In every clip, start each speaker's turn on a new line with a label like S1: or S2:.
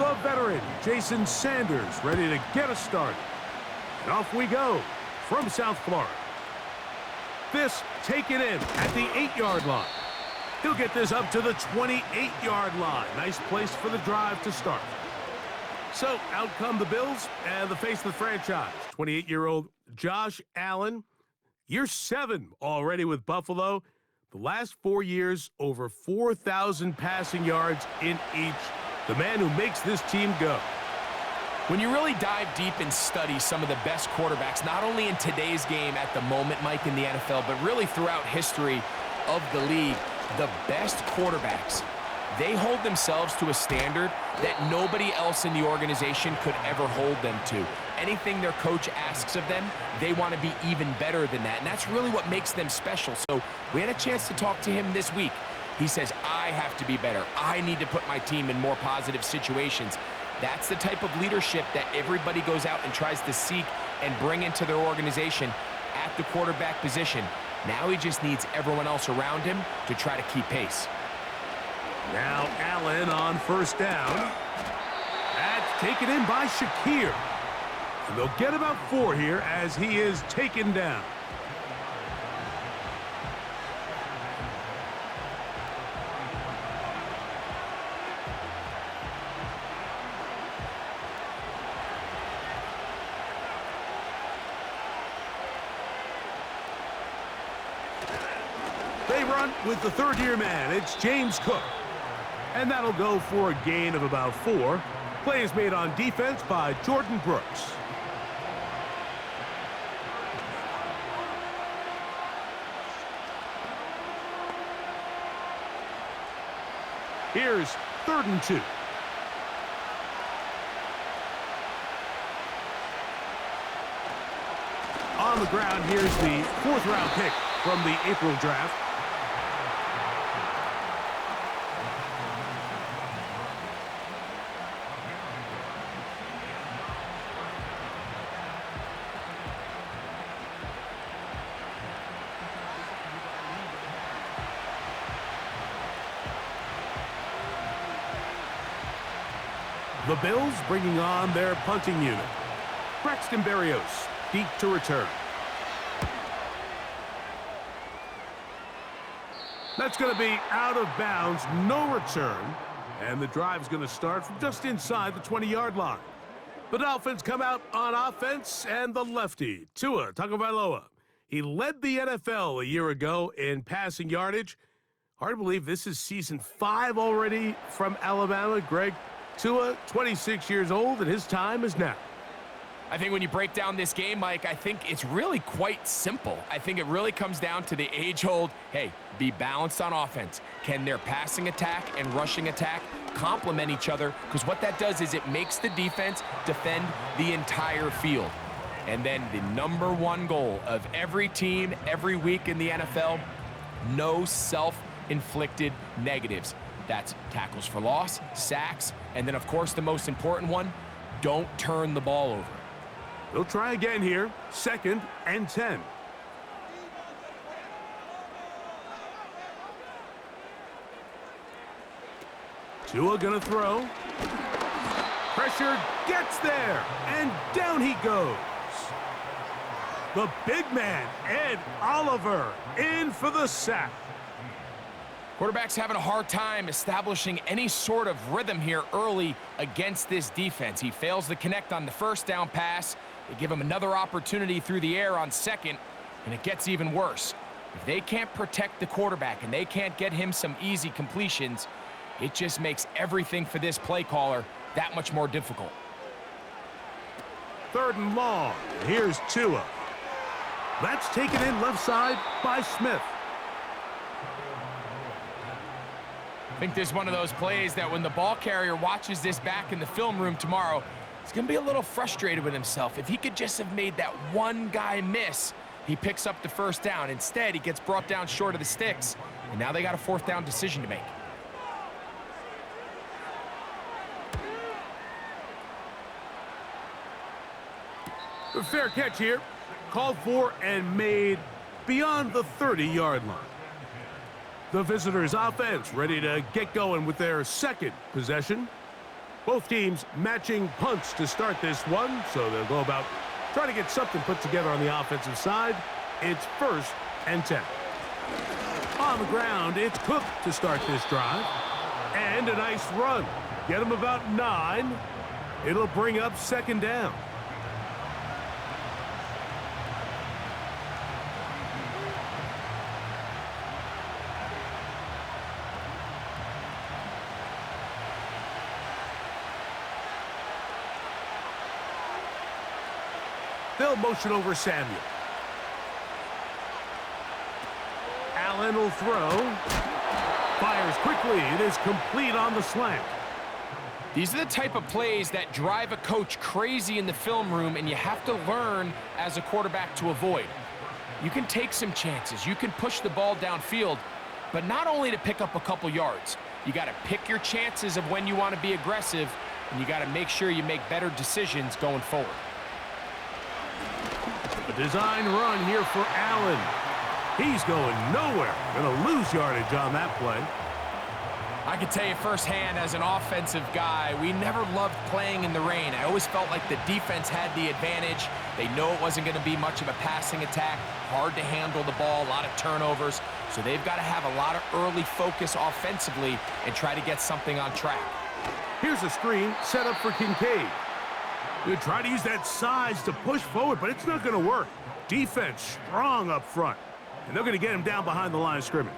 S1: the veteran, Jason Sanders, ready to get us started. And off we go from South Florida. This taken in at the 8-yard line. He'll get this up to the 28-yard line. Nice place for the drive to start. So out come the Bills and the face of the franchise, 28-year-old Josh Allen. Year 7 already with Buffalo. The last 4 years, over 4,000 passing yards in each. The man who makes this team go.
S2: When you really dive deep and study some of the best quarterbacks, not only in today's game at the moment, Mike, in the NFL, but really throughout history of the league, the best quarterbacks, they hold themselves to a standard that nobody else in the organization could ever hold them to. Anything their coach asks of them, they want to be even better than that. And that's really what makes them special. So we had a chance to talk to him this week. He says, I have to be better. I need to put my team in more positive situations. That's the type of leadership that everybody goes out and tries to seek and bring into their organization at the quarterback position. Now he just needs everyone else around him to try to keep pace.
S1: Now Allen on first down. That's taken in by Shakir. And they'll get about 4 here as he is taken down. They run with the third-year man. It's James Cook. And that'll go for a gain of about 4. Play is made on defense by Jordan Brooks. Here's 3rd and 2. On the ground, here's the 4th-round pick from the April draft. The Bills bringing on their punting unit. Braxton Berrios, deep to return. That's going to be out of bounds, no return. And the drive's going to start from just inside the 20-yard line. The Dolphins come out on offense, and the lefty, Tua Tagovailoa. He led the NFL a year ago in passing yardage. Hard to believe this is season 5 already from Alabama. Greg, Tua, 26 years old, and his time is now.
S2: I think when you break down this game, Mike, I think it's really quite simple. I think it really comes down to the age-old, hey, be balanced on offense. Can their passing attack and rushing attack complement each other? Because what that does is it makes the defense defend the entire field. And then the #1 goal of every team, every week in the NFL, no self-inflicted negatives. That's tackles for loss, sacks, and then, of course, the most important one, don't turn the ball over.
S1: They'll try again here, 2nd and 10. Tua gonna throw. Pressure gets there, and down he goes. The big man, Ed Oliver, in for the sack.
S2: Quarterback's having a hard time establishing any sort of rhythm here early against this defense. He fails to connect on the first down pass. They give him another opportunity through the air on 2nd, and it gets even worse. If they can't protect the quarterback and they can't get him some easy completions, it just makes everything for this play caller that much more difficult.
S1: 3rd and long. Here's Tua. That's taken in left side by Smith.
S2: I think this is one of those plays that when the ball carrier watches this back in the film room tomorrow, he's going to be a little frustrated with himself. If he could just have made that one guy miss, he picks up the first down. Instead, he gets brought down short of the sticks, and now they got a 4th down decision to make.
S1: A fair catch here. Called for and made beyond the 30-yard line. The visitors' offense ready to get going with their 2nd possession. Both teams matching punts to start this one, so they'll go about trying to get something put together on the offensive side. It's 1st and 10. On the ground, it's Cook to start this drive. And a nice run. Get him about 9. It'll bring up 2nd down. They'll motion over Samuel. Allen will throw. Fires quickly. It is complete on the slant.
S2: These are the type of plays that drive a coach crazy in the film room, and you have to learn as a quarterback to avoid. You can take some chances. You can push the ball downfield, but not only to pick up a couple yards. You got to pick your chances of when you want to be aggressive, and you got to make sure you make better decisions going forward.
S1: A design run here for Allen. He's going nowhere. Going to lose yardage on that play.
S2: I can tell you firsthand as an offensive guy, we never loved playing in the rain. I always felt like the defense had the advantage. They know it wasn't going to be much of a passing attack. Hard to handle the ball, a lot of turnovers. So they've got to have a lot of early focus offensively and try to get something on track.
S1: Here's a screen set up for Kincaid. They try to use that size to push forward, but it's not going to work. Defense strong up front, and they're going to get him down behind the line of scrimmage.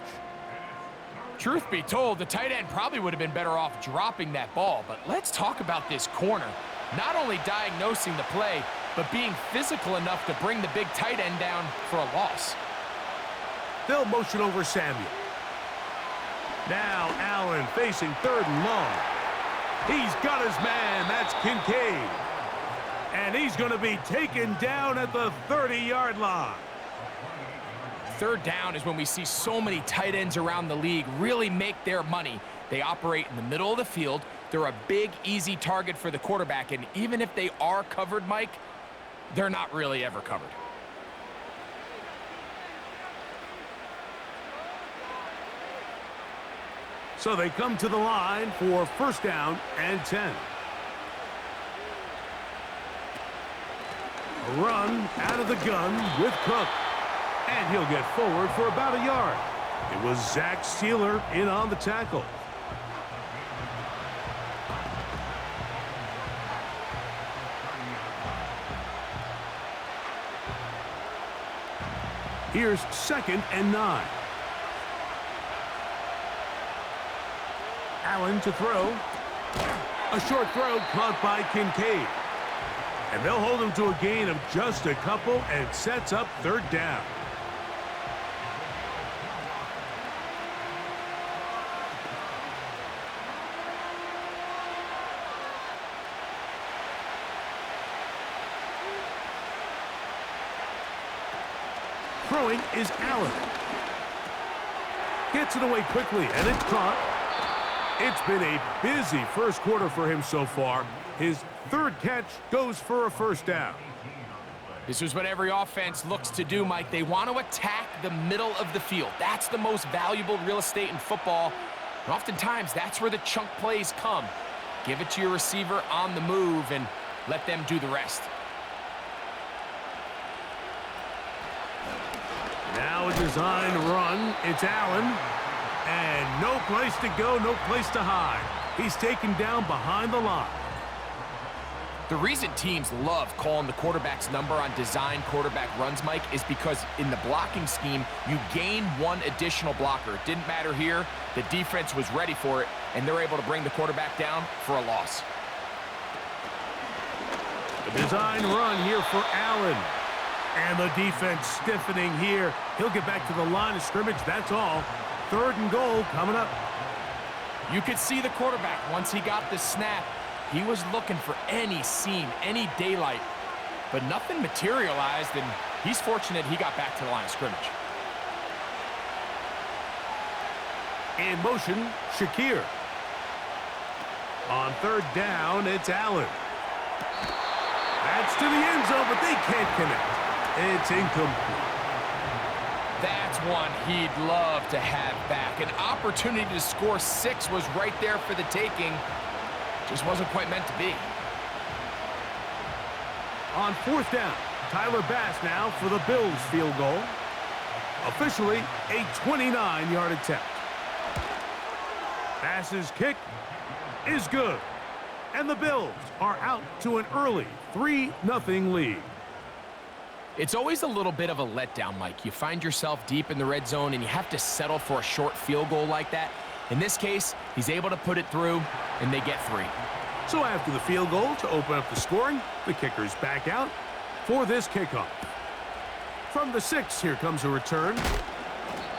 S2: Truth be told, the tight end probably would have been better off dropping that ball, but let's talk about this corner. Not only diagnosing the play, but being physical enough to bring the big tight end down for a loss.
S1: They'll motion over Samuel. Now Allen facing 3rd and long. He's got his man. That's Kincaid. And he's going to be taken down at the 30-yard line.
S2: 3rd down is when we see so many tight ends around the league really make their money. They operate in the middle of the field. They're a big, easy target for the quarterback. And even if they are covered, Mike, they're not really ever covered.
S1: So they come to the line for 1st down and 10. A run out of the gun with Cook. And he'll get forward for about a yard. It was Zach Sealer in on the tackle. Here's 2nd and 9. Allen to throw. A short throw caught by Kincaid. And they'll hold him to a gain of just a couple and sets up 3rd down. Throwing is Allen. Gets it away quickly, and it's caught. It's been a busy 1st quarter for him so far. His 3rd catch goes for a 1st down.
S2: This is what every offense looks to do, Mike. They want to attack the middle of the field. That's the most valuable real estate in football. And oftentimes, that's where the chunk plays come. Give it to your receiver on the move and let them do the rest.
S1: Now a design run. It's Allen. And no place to go, no place to hide. He's taken down behind the line.
S2: The reason teams love calling the quarterback's number on design quarterback runs, Mike, is because in the blocking scheme, you gain one additional blocker. It didn't matter here. The defense was ready for it, and they're able to bring the quarterback down for a loss.
S1: The design run here for Allen. And the defense stiffening here. He'll get back to the line of scrimmage. That's all. 3rd and goal coming up.
S2: You could see the quarterback once he got the snap. He was looking for any seam, any daylight, but nothing materialized, and he's fortunate he got back to the line of scrimmage.
S1: In motion, Shakir. On 3rd down, it's Allen. That's to the end zone, but they can't connect. It's incomplete.
S2: That's one he'd love to have back. An opportunity to score 6 was right there for the taking. Just wasn't quite meant to be.
S1: On 4th down, Tyler Bass now for the Bills field goal. Officially a 29-yard attempt. Bass's kick is good. And the Bills are out to an early 3-0 lead.
S2: It's always a little bit of a letdown, Mike. You find yourself deep in the red zone and you have to settle for a short field goal like that. In this case, he's able to put it through, and they get 3.
S1: So after the field goal to open up the scoring, the kicker's back out for this kickoff. From the 6, here comes a return.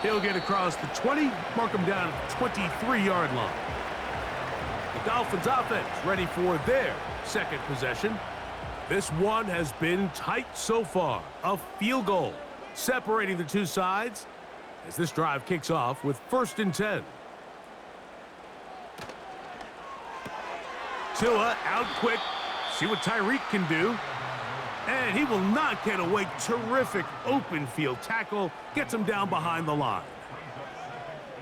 S1: He'll get across the 20, mark him down at the 23-yard line. The Dolphins offense ready for their second possession. This one has been tight so far. A field goal separating the two sides as this drive kicks off with 1st and 10. Tua out quick. See what Tyreek can do. And he will not get away. Terrific open field tackle. Gets him down behind the line.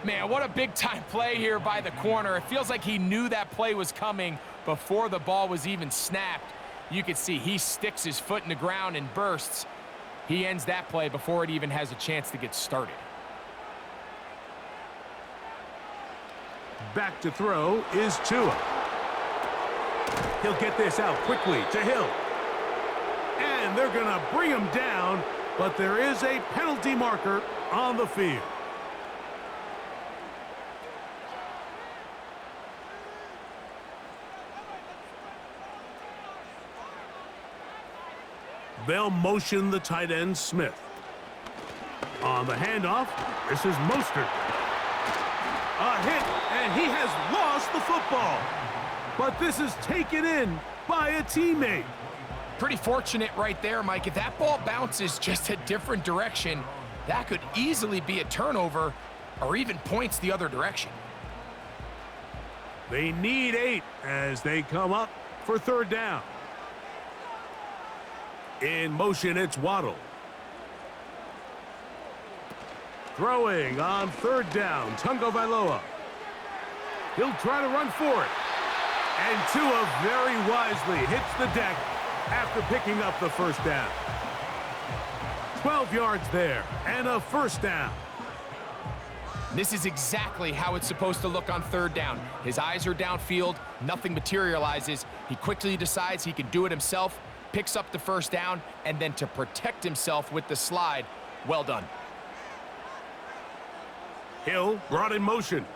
S2: Man, what a big-time play here by the corner. It feels like he knew that play was coming before the ball was even snapped. You can see he sticks his foot in the ground and bursts. He ends that play before it even has a chance to get started.
S1: Back to throw is Tua. He'll get this out quickly to Hill. And they're going to bring him down, but there is a penalty marker on the field. They'll motion the tight end, Smith. On the handoff, this is Mostert. A hit, and he has lost the football. But this is taken in by a teammate.
S2: Pretty fortunate right there, Mike. If that ball bounces just a different direction, that could easily be a turnover or even points the other direction.
S1: They need 8 as they come up for 3rd down. In motion, it's Waddle. Throwing on 3rd down, Tagovailoa. He'll try to run for it. And Tua very wisely hits the deck after picking up the 1st down. 12 yards there and a 1st down.
S2: This is exactly how it's supposed to look on 3rd down. His eyes are downfield, nothing materializes. He quickly decides he can do it himself, picks up the 1st down, and then to protect himself with the slide, well done.
S1: Hill brought in motion.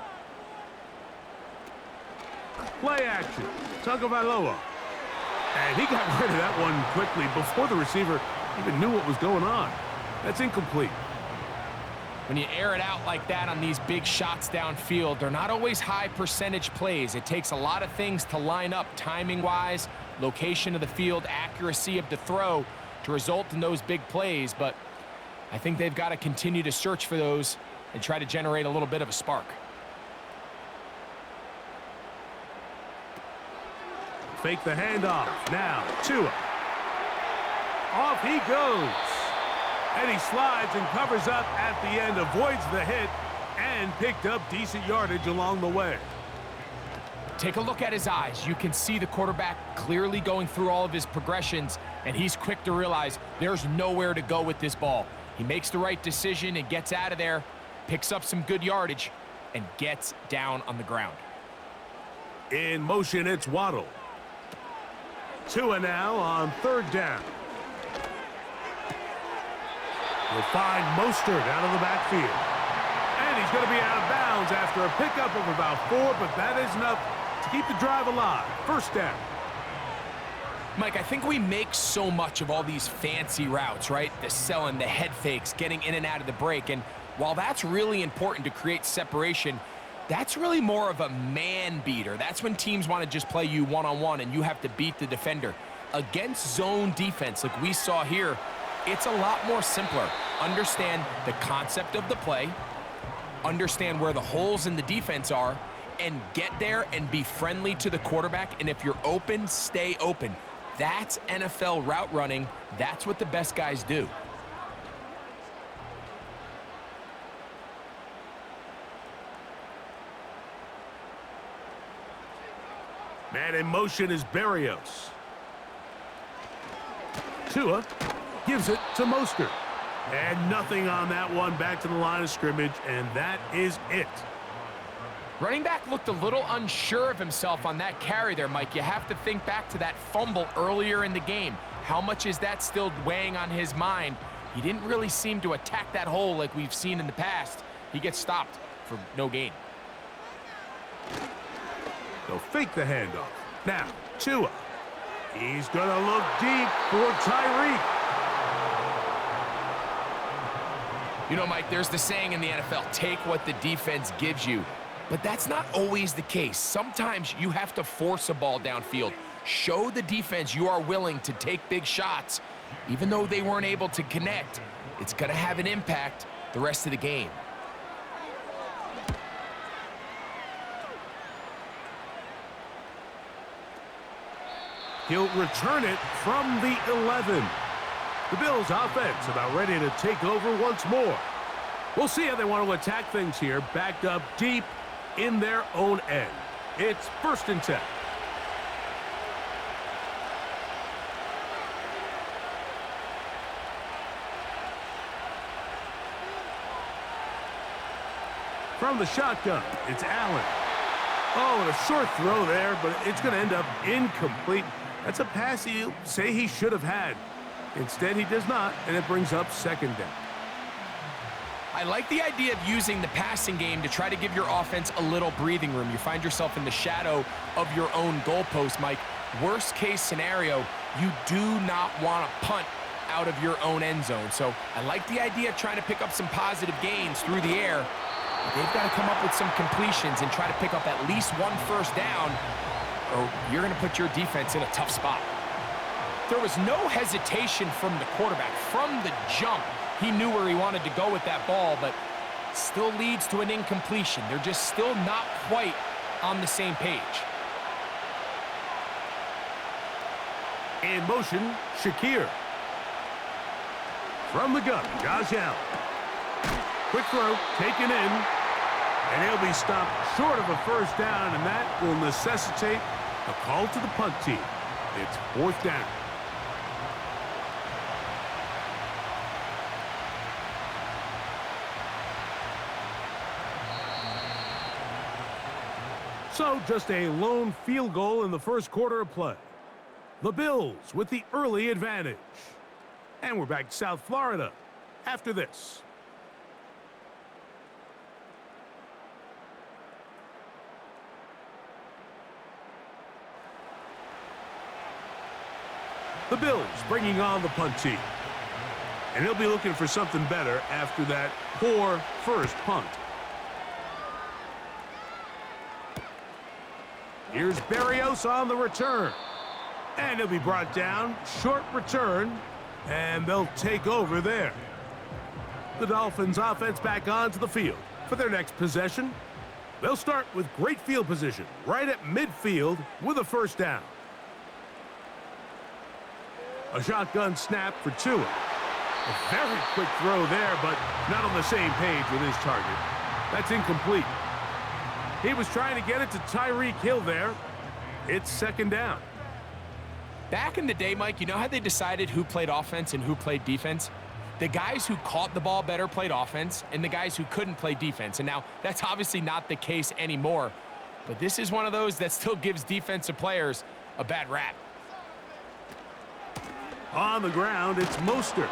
S1: Play action, Tagovailoa. And he got rid of that one quickly before the receiver even knew what was going on. That's incomplete.
S2: When you air it out like that on these big shots downfield, they're not always high percentage plays. It takes a lot of things to line up timing-wise, location of the field, accuracy of the throw to result in those big plays. But I think they've got to continue to search for those and try to generate a little bit of a spark.
S1: Fake the handoff. Now, Tua. Off he goes. And he slides and covers up at the end, avoids the hit, and picked up decent yardage along the way.
S2: Take a look at his eyes. You can see the quarterback clearly going through all of his progressions, and he's quick to realize there's nowhere to go with this ball. He makes the right decision and gets out of there, picks up some good yardage, and gets down on the ground.
S1: In motion, it's Waddle. Tua now on 3rd down. We'll find Mostert out of the backfield. And he's going to be out of bounds after a pickup of about 4, but that is enough to keep the drive alive. 1st down.
S2: Mike, I think we make so much of all these fancy routes, right? The selling, the head fakes, getting in and out of the break. And while that's really important to create separation, that's really more of a man beater. That's when teams want to just play you one-on-one and you have to beat the defender. Against zone defense like we saw here, it's a lot more simpler. Understand the concept of the play, understand where the holes in the defense are, and get there and be friendly to the quarterback. And if you're open, stay open. That's NFL route running. That's what the best guys do.
S1: And in motion is Berrios. Tua gives it to Mostert. And nothing on that one, back to the line of scrimmage, and that is it.
S2: Running back looked a little unsure of himself on that carry there, Mike. You have to think back to that fumble earlier in the game. How much is that still weighing on his mind? He didn't really seem to attack that hole like we've seen in the past. He gets stopped for no gain.
S1: They'll fake the handoff. Now, Tua. He's going to look deep for Tyreek.
S2: You know, Mike, there's the saying in the NFL, take what the defense gives you. But that's not always the case. Sometimes you have to force a ball downfield. Show the defense you are willing to take big shots. Even though they weren't able to connect, it's going to have an impact the rest of the game.
S1: He'll return it from the 11. The Bills' offense about ready to take over once more. We'll see how they want to attack things here, backed up deep in their own end. It's 1st and 10. From the shotgun, it's Allen. Oh, and a short throw there, but it's going to end up incomplete. That's a pass he'll say he should have had. Instead, he does not, and it brings up 2nd down.
S2: I like the idea of using the passing game to try to give your offense a little breathing room. You find yourself in the shadow of your own goalpost, Mike. Worst case scenario, you do not want to punt out of your own end zone. So I like the idea of trying to pick up some positive gains through the air. But they've got to come up with some completions and try to pick up at least 1 first down, or you're going to put your defense in a tough spot. There was no hesitation from the quarterback. From the jump, he knew where he wanted to go with that ball, but still leads to an incompletion. They're just still not quite on the same page.
S1: In motion, Shakir. From the gun, Josh Allen. Quick throw, taken in, and he'll be stopped short of a first down, and that will necessitate a call to the punt team. It's 4th down. So just a lone field goal in the first quarter of play. The Bills with the early advantage. And we're back to South Florida after this. The Bills bringing on the punt team. And he'll be looking for something better after that poor first punt. Here's Berrios on the return. And he'll be brought down. Short return. And they'll take over there. The Dolphins offense back onto the field for their next possession. They'll start with great field position right at midfield with a first down. A shotgun snap for Tua. A very quick throw there, but not on the same page with his target. That's incomplete. He was trying to get it to Tyreek Hill there. It's 2nd down.
S2: Back in the day, Mike, you know how they decided who played offense and who played defense? The guys who caught the ball better played offense, and the guys who couldn't play defense. And now, that's obviously not the case anymore. But this is one of those that still gives defensive players a bad rap.
S1: On the ground, it's Mostert.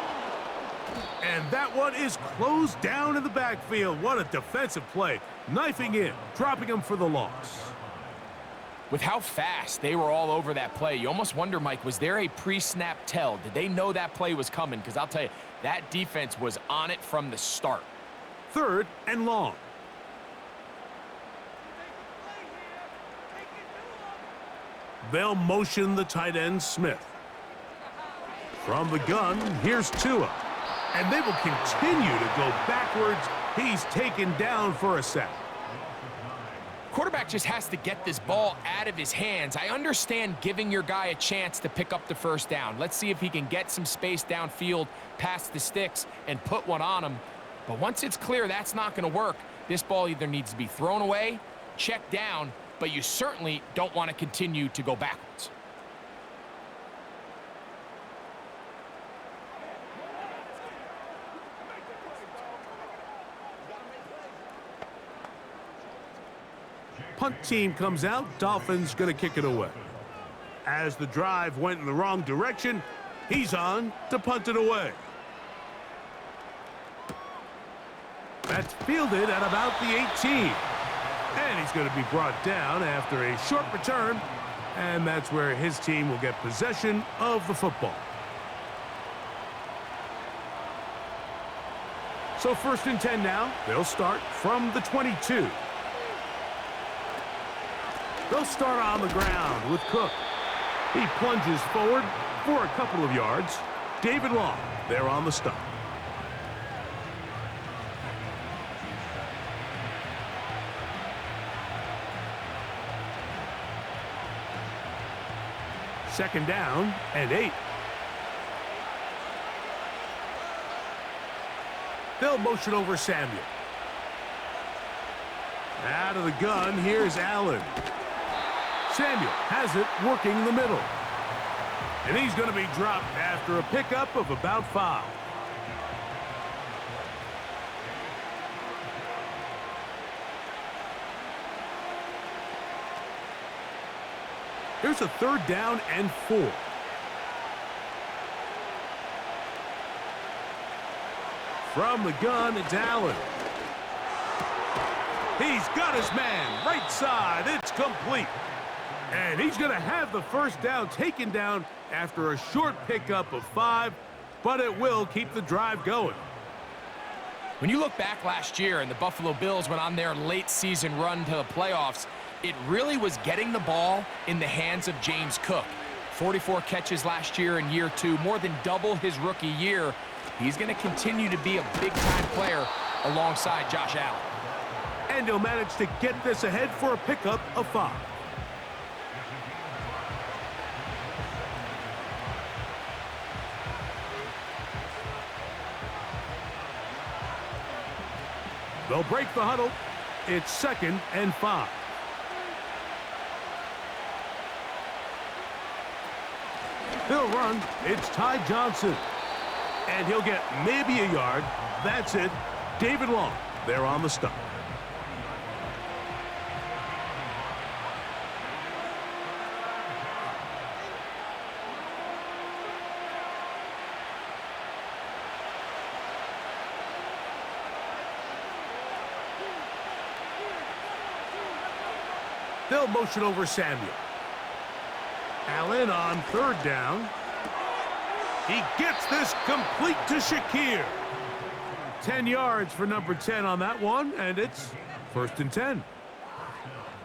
S1: And that one is closed down in the backfield. What a defensive play. Knifing in, dropping him for the loss.
S2: With how fast they were all over that play, you almost wonder, Mike, was there a pre-snap tell? Did they know that play was coming? Because I'll tell you, that defense was on it from the start.
S1: 3rd and long. They'll motion the tight end, Smith. From the gun, here's Tua. And they will continue to go backwards. He's taken down for a sack.
S2: Quarterback just has to get this ball out of his hands. I understand giving your guy a chance to pick up the first down. Let's see if he can get some space downfield past the sticks and put one on him. But once it's clear that's not going to work, this ball either needs to be thrown away, checked down, but you certainly don't want to continue to go backwards.
S1: Punt team comes out. Dolphins going to kick it away. As the drive went in the wrong direction, he's on to punt it away. That's fielded at about the 18. And he's going to be brought down after a short return. And that's where his team will get possession of the football. So 1st and 10 now. They'll start from the 22. They'll start on the ground with Cook. He plunges forward for a couple of yards. David Long there on the stop. Second down and 8. They'll motion over Samuel. Out of the gun, here's Allen. Samuel has it working the middle. And he's going to be dropped after a pickup of about 5. Here's a 3rd down and 4. From the gun, it's Allen. He's got his man right side. It's complete. And he's going to have the 1st down taken down after a short pickup of 5, but it will keep the drive going.
S2: When you look back last year and the Buffalo Bills went on their late season run to the playoffs, it really was getting the ball in the hands of James Cook. 44 catches last year in year 2, more than double his rookie year. He's going to continue to be a big-time player alongside Josh Allen.
S1: And he'll manage to get this ahead for a pickup of 5. They'll break the huddle. It's 2nd and 5. He'll run. It's Ty Johnson. And he'll get maybe a yard. That's it. David Long there on the stop. They'll motion over Samuel. Allen on 3rd down. He gets this complete to Shakir. 10 yards for number 10 on that one, and it's 1st and 10.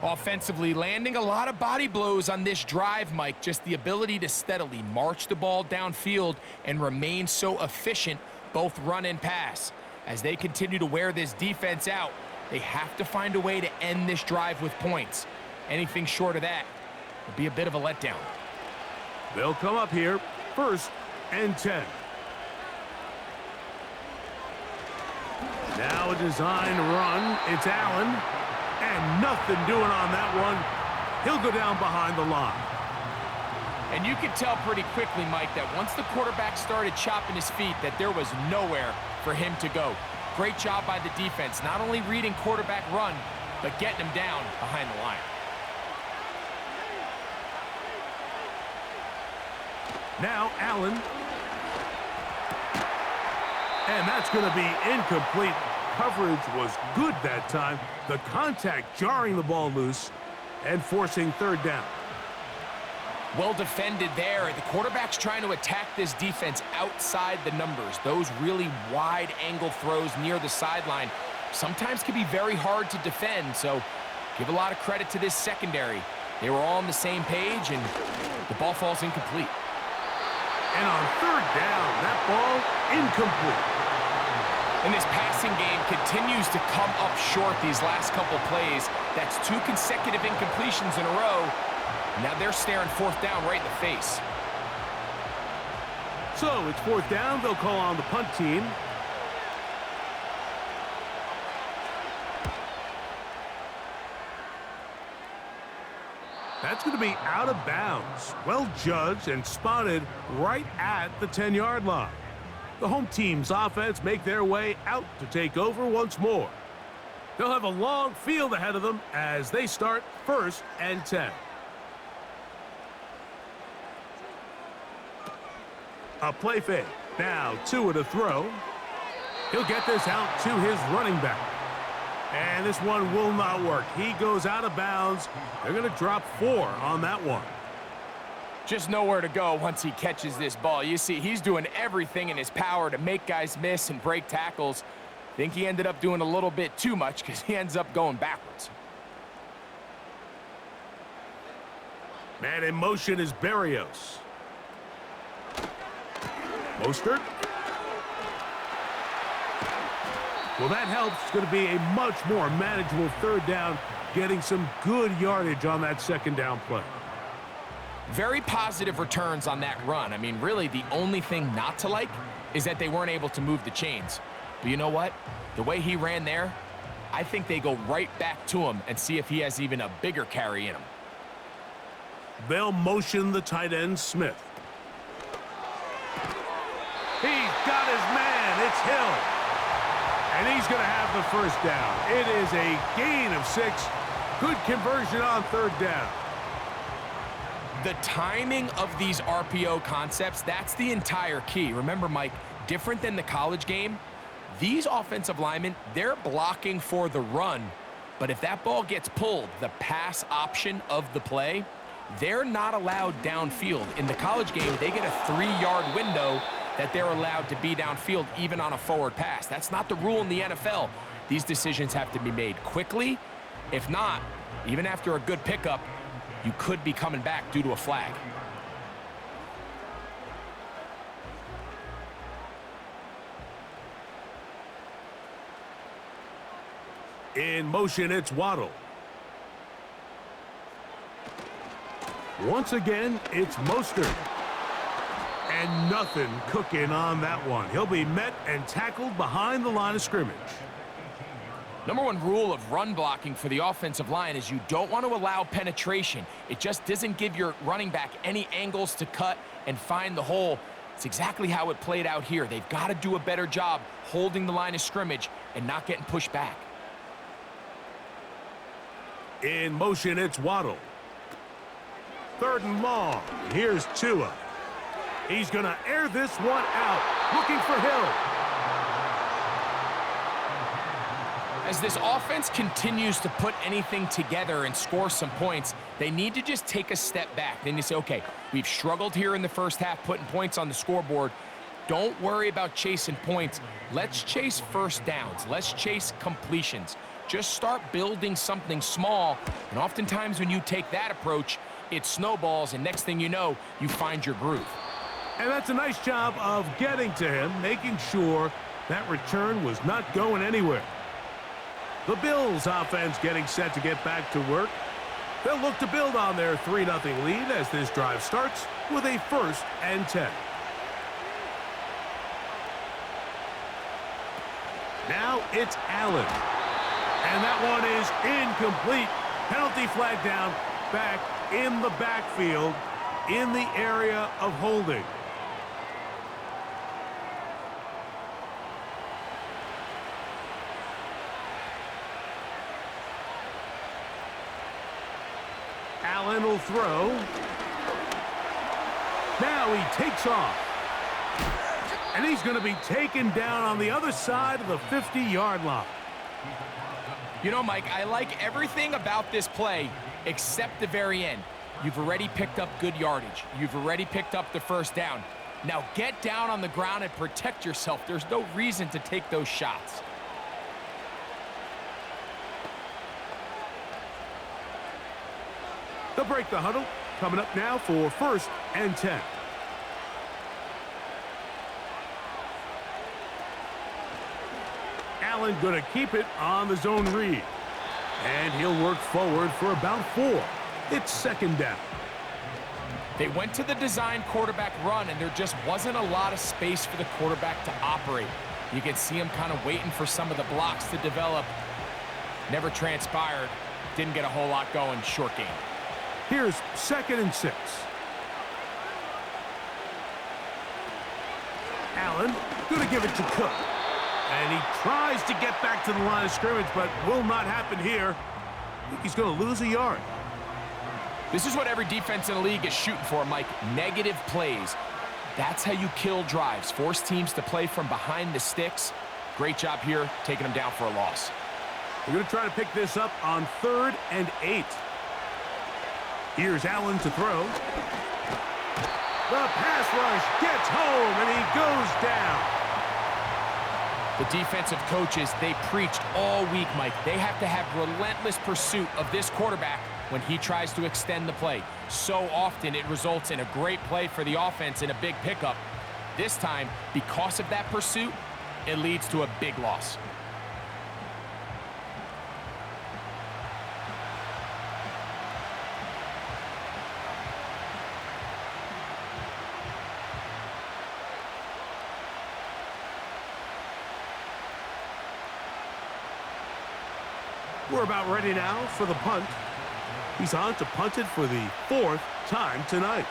S2: Offensively, landing a lot of body blows on this drive, Mike. Just the ability to steadily march the ball downfield and remain so efficient, both run and pass. As they continue to wear this defense out, they have to find a way to end this drive with points. Anything short of that would be a bit of a letdown.
S1: They'll come up here, 1st and 10. Now a design run. It's Allen. And nothing doing on that one. He'll go down behind the line.
S2: And you could tell pretty quickly, Mike, that once the quarterback started chopping his feet, that there was nowhere for him to go. Great job by the defense, not only reading quarterback run, but getting him down behind the line.
S1: Now Allen. And that's going to be incomplete. Coverage was good that time. The contact jarring the ball loose and forcing 3rd down.
S2: Well defended there. The quarterback's trying to attack this defense outside the numbers. Those really wide angle throws near the sideline sometimes can be very hard to defend, so give a lot of credit to this secondary. They were all on the same page, and the ball falls incomplete.
S1: And on 3rd down, that ball incomplete.
S2: And this passing game continues to come up short these last couple plays. That's 2 consecutive incompletions in a row. Now they're staring 4th down right in the face.
S1: So it's 4th down. They'll call on the punt team. That's going to be out of bounds. Well judged and spotted right at the 10-yard line. The home team's offense make their way out to take over once more. They'll have a long field ahead of them as they start 1st and 10. A play fake. Now 2 to throw. He'll get this out to his running back. And this one will not work. He goes out of bounds. They're going to drop 4 on that one.
S2: Just nowhere to go once he catches this ball. You see, he's doing everything in his power to make guys miss and break tackles. I think he ended up doing a little bit too much because he ends up going backwards.
S1: Man in motion is Berrios. Mostert. Well, that helps. It's going to be a much more manageable 3rd down, getting some good yardage on that 2nd down play.
S2: Very positive returns on that run. I mean, really, the only thing not to like is that they weren't able to move the chains. But you know what? The way he ran there, I think they go right back to him and see if he has even a bigger carry in him.
S1: They'll motion the tight end, Smith. He's got his man. It's Hill. And he's going to have the 1st down. It is a gain of 6. Good conversion on 3rd down.
S2: The timing of these RPO concepts, that's the entire key. Remember, Mike, different than the college game, these offensive linemen, they're blocking for the run. But if that ball gets pulled, the pass option of the play, they're not allowed downfield. In the college game, they get a 3-yard window that they're allowed to be downfield even on a forward pass. That's not the rule in the NFL. These decisions have to be made quickly. If not, even after a good pickup, you could be coming back due to a flag.
S1: In motion, it's Waddle. Once again, it's Mostert. And nothing cooking on that one. He'll be met and tackled behind the line of scrimmage.
S2: Number 1 rule of run blocking for the offensive line is you don't want to allow penetration. It just doesn't give your running back any angles to cut and find the hole. It's exactly how it played out here. They've got to do a better job holding the line of scrimmage and not getting pushed back.
S1: In motion, it's Waddle. 3rd and long. Here's Tua. He's going to air this one out, looking for Hill.
S2: As this offense continues to put anything together and score some points, they need to just take a step back. Then you say, okay, we've struggled here in the first half putting points on the scoreboard. Don't worry about chasing points. Let's chase 1st downs. Let's chase completions. Just start building something small, and oftentimes when you take that approach, it snowballs, and next thing you know, you find your groove.
S1: And that's a nice job of getting to him, making sure that return was not going anywhere. The Bills offense getting set to get back to work. They'll look to build on their 3-0 lead as this drive starts with a 1st and 10. Now it's Allen. And that one is incomplete. Penalty flag down, back in the backfield, in the area of holding. Allen will throw. Now he takes off. And he's going to be taken down on the other side of the 50-yard line.
S2: You know, Mike, I like everything about this play except the very end. You've already picked up good yardage. You've already picked up the 1st down. Now get down on the ground and protect yourself. There's no reason to take those shots.
S1: They'll break the huddle. Coming up now for 1st and 10. Allen going to keep it on the zone read. And he'll work forward for about 4. It's 2nd down.
S2: They went to the design quarterback run, and there just wasn't a lot of space for the quarterback to operate. You can see him kind of waiting for some of the blocks to develop. Never transpired. Didn't get a whole lot going. Short game.
S1: Here's 2nd and 6. Allen, going to give it to Cook. And he tries to get back to the line of scrimmage, but will not happen here. I think he's going to lose a yard.
S2: This is what every defense in the league is shooting for, Mike. Negative plays. That's how you kill drives. Force teams to play from behind the sticks. Great job here, taking them down for a loss.
S1: We're going to try to pick this up on 3rd and 8. Here's Allen to throw. The pass rush gets home, and he goes down.
S2: The defensive coaches, they preached all week, Mike. They have to have relentless pursuit of this quarterback when he tries to extend the play. So often it results in a great play for the offense and a big pickup. This time, because of that pursuit, it leads to a big loss.
S1: We're about ready now for the punt. He's on to punt it for the 4th time tonight.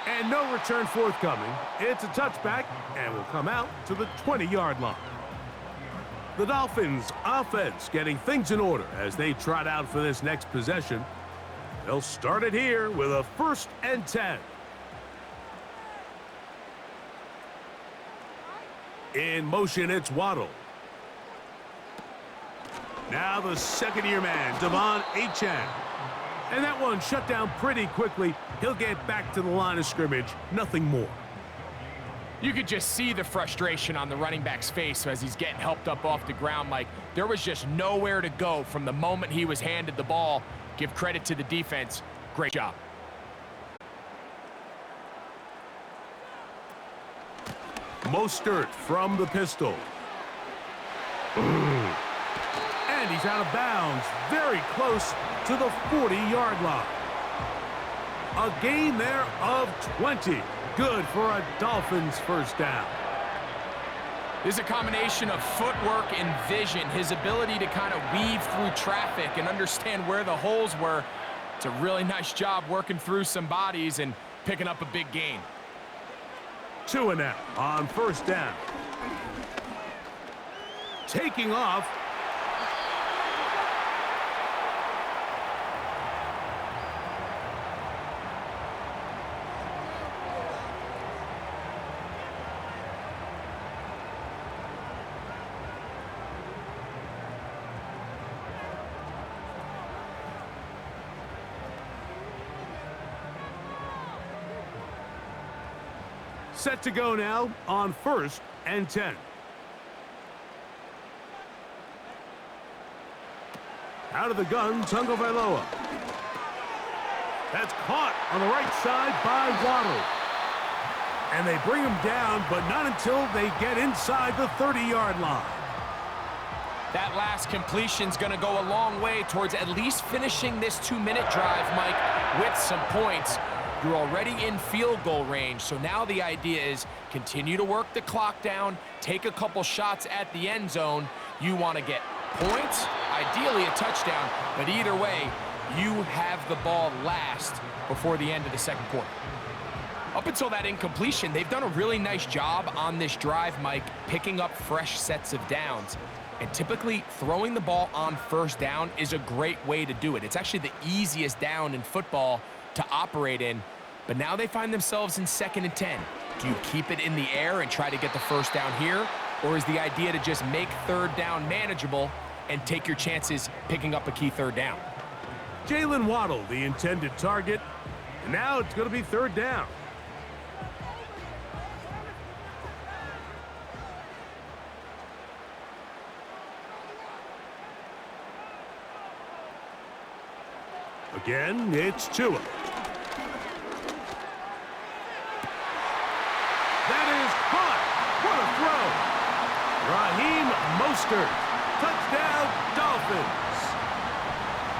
S1: And no return forthcoming. It's a touchback and will come out to the 20-yard line. The Dolphins offense getting things in order as they trot out for this next possession. They'll start it here with a 1st and 10. In motion, it's Waddle. Now the 2nd-year man, Devon Achane. And that one shut down pretty quickly. He'll get back to the line of scrimmage, nothing more.
S2: You could just see the frustration on the running back's face as he's getting helped up off the ground, Mike. There was just nowhere to go from the moment he was handed the ball. Give credit to the defense. Great job.
S1: Mostert from the pistol. And he's out of bounds, very close to the 40-yard line. A gain there of 20. Good for a Dolphins 1st down.
S2: This is a combination of footwork and vision, his ability to kind of weave through traffic and understand where the holes were. It's a really nice job working through some bodies and picking up a big gain.
S1: 2 and out on 1st down. Taking off. Set to go now on 1st and 10. Out of the gun, Tagovailoa. That's caught on the right side by Waddle. And they bring him down, but not until they get inside the 30-yard line.
S2: That last completion's going to go a long way towards at least finishing this 2-minute drive, Mike, with some points. You're already in field goal range, so now the idea is continue to work the clock down, take a couple shots at the end zone. You want to get points, ideally a touchdown, but either way, you have the ball last before the end of the 2nd quarter. Up until that incompletion, they've done a really nice job on this drive, Mike, picking up fresh sets of downs. And typically, throwing the ball on 1st down is a great way to do it. It's actually the easiest down in football to operate in, but now they find themselves in 2nd and 10. Do you keep it in the air and try to get the 1st down here, or is the idea to just make 3rd down manageable and take your chances picking up a key 3rd down?
S1: Jalen Waddle, the intended target, and now it's going to be 3rd down. Again, it's Tua. That is caught. What a throw. Raheem Mostert. Touchdown, Dolphins.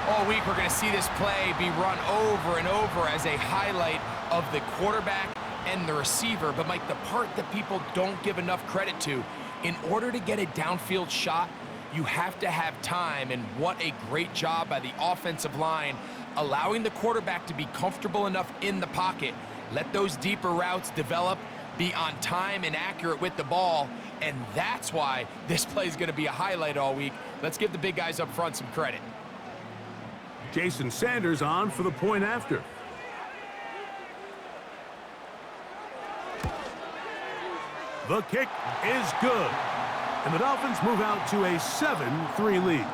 S2: All week, we're going to see this play be run over and over as a highlight of the quarterback and the receiver. But, Mike, the part that people don't give enough credit to, in order to get a downfield shot, You have to have time, and what a great job by the offensive line, allowing the quarterback to be comfortable enough in the pocket. Let those deeper routes develop, be on time and accurate with the ball, and that's why this play is going to be a highlight all week. Let's give the big guys up front some credit.
S1: Jason Sanders on for the point after. The kick is good, and the Dolphins move out to a 7-3 lead.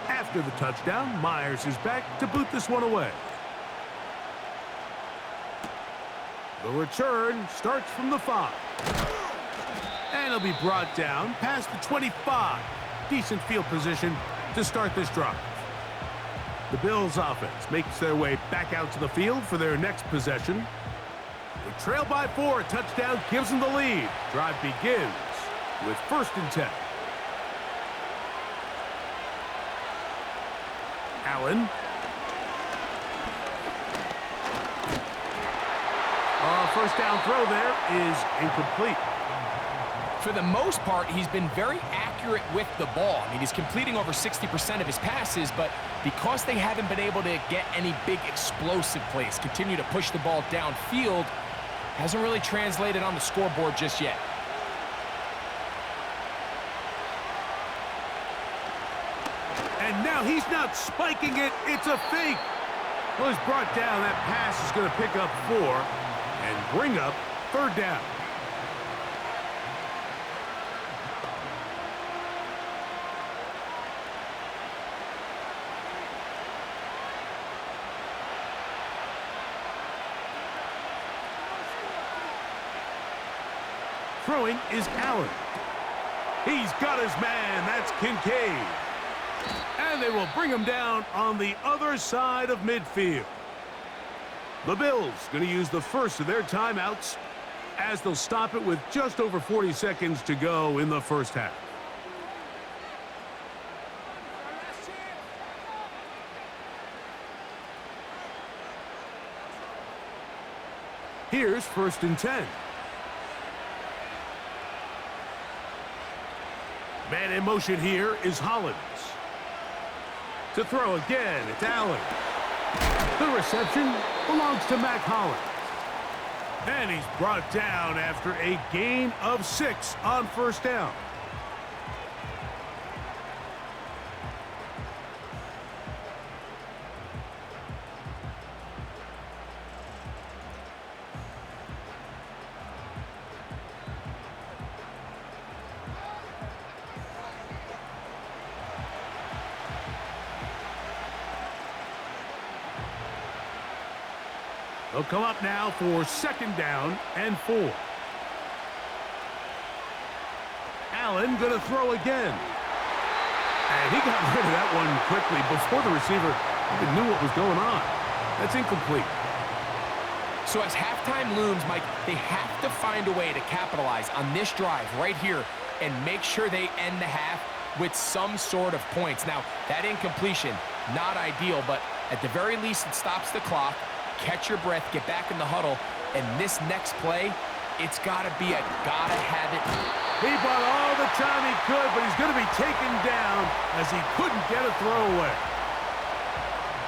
S1: After the touchdown, Myers is back to boot this one away. The return starts from the 5. And it'll be brought down past the 25. Decent field position to start this drive. The Bills offense makes their way back out to the field for their next possession. They trail by 4. A touchdown gives them the lead. Drive begins with 1st and 10. Allen. First down throw there is incomplete.
S2: For the most part, he's been very accurate with the ball. I mean, he's completing over 60% of his passes, but because they haven't been able to get any big explosive plays, continue to push the ball downfield, hasn't really translated on the scoreboard just yet.
S1: And now he's not spiking it, it's a fake. Well, he's brought down. That pass is going to pick up 4 and bring up 3rd down. Throwing is Allen. He's got his man. That's Kincaid. And they will bring him down on the other side of midfield. The Bills going to use the first of their timeouts as they'll stop it with just over 40 seconds to go in the first half. Here's 1st and 10. Man in motion here is Hollins. To throw again, it's Allen. The reception belongs to Mac Hollins. And he's brought down after a gain of 6 on 1st down. They'll come up now for 2nd down and 4. Allen going to throw again. And he got rid of that one quickly before the receiver even knew what was going on. That's incomplete.
S2: So as halftime looms, Mike, they have to find a way to capitalize on this drive right here and make sure they end the half with some sort of points. Now, that incompletion, not ideal, but at the very least, it stops the clock. Catch your breath, get back in the huddle, and this next play, it's got to be a gotta-have-it.
S1: He bought all the time he could, but he's going to be taken down as he couldn't get a throwaway.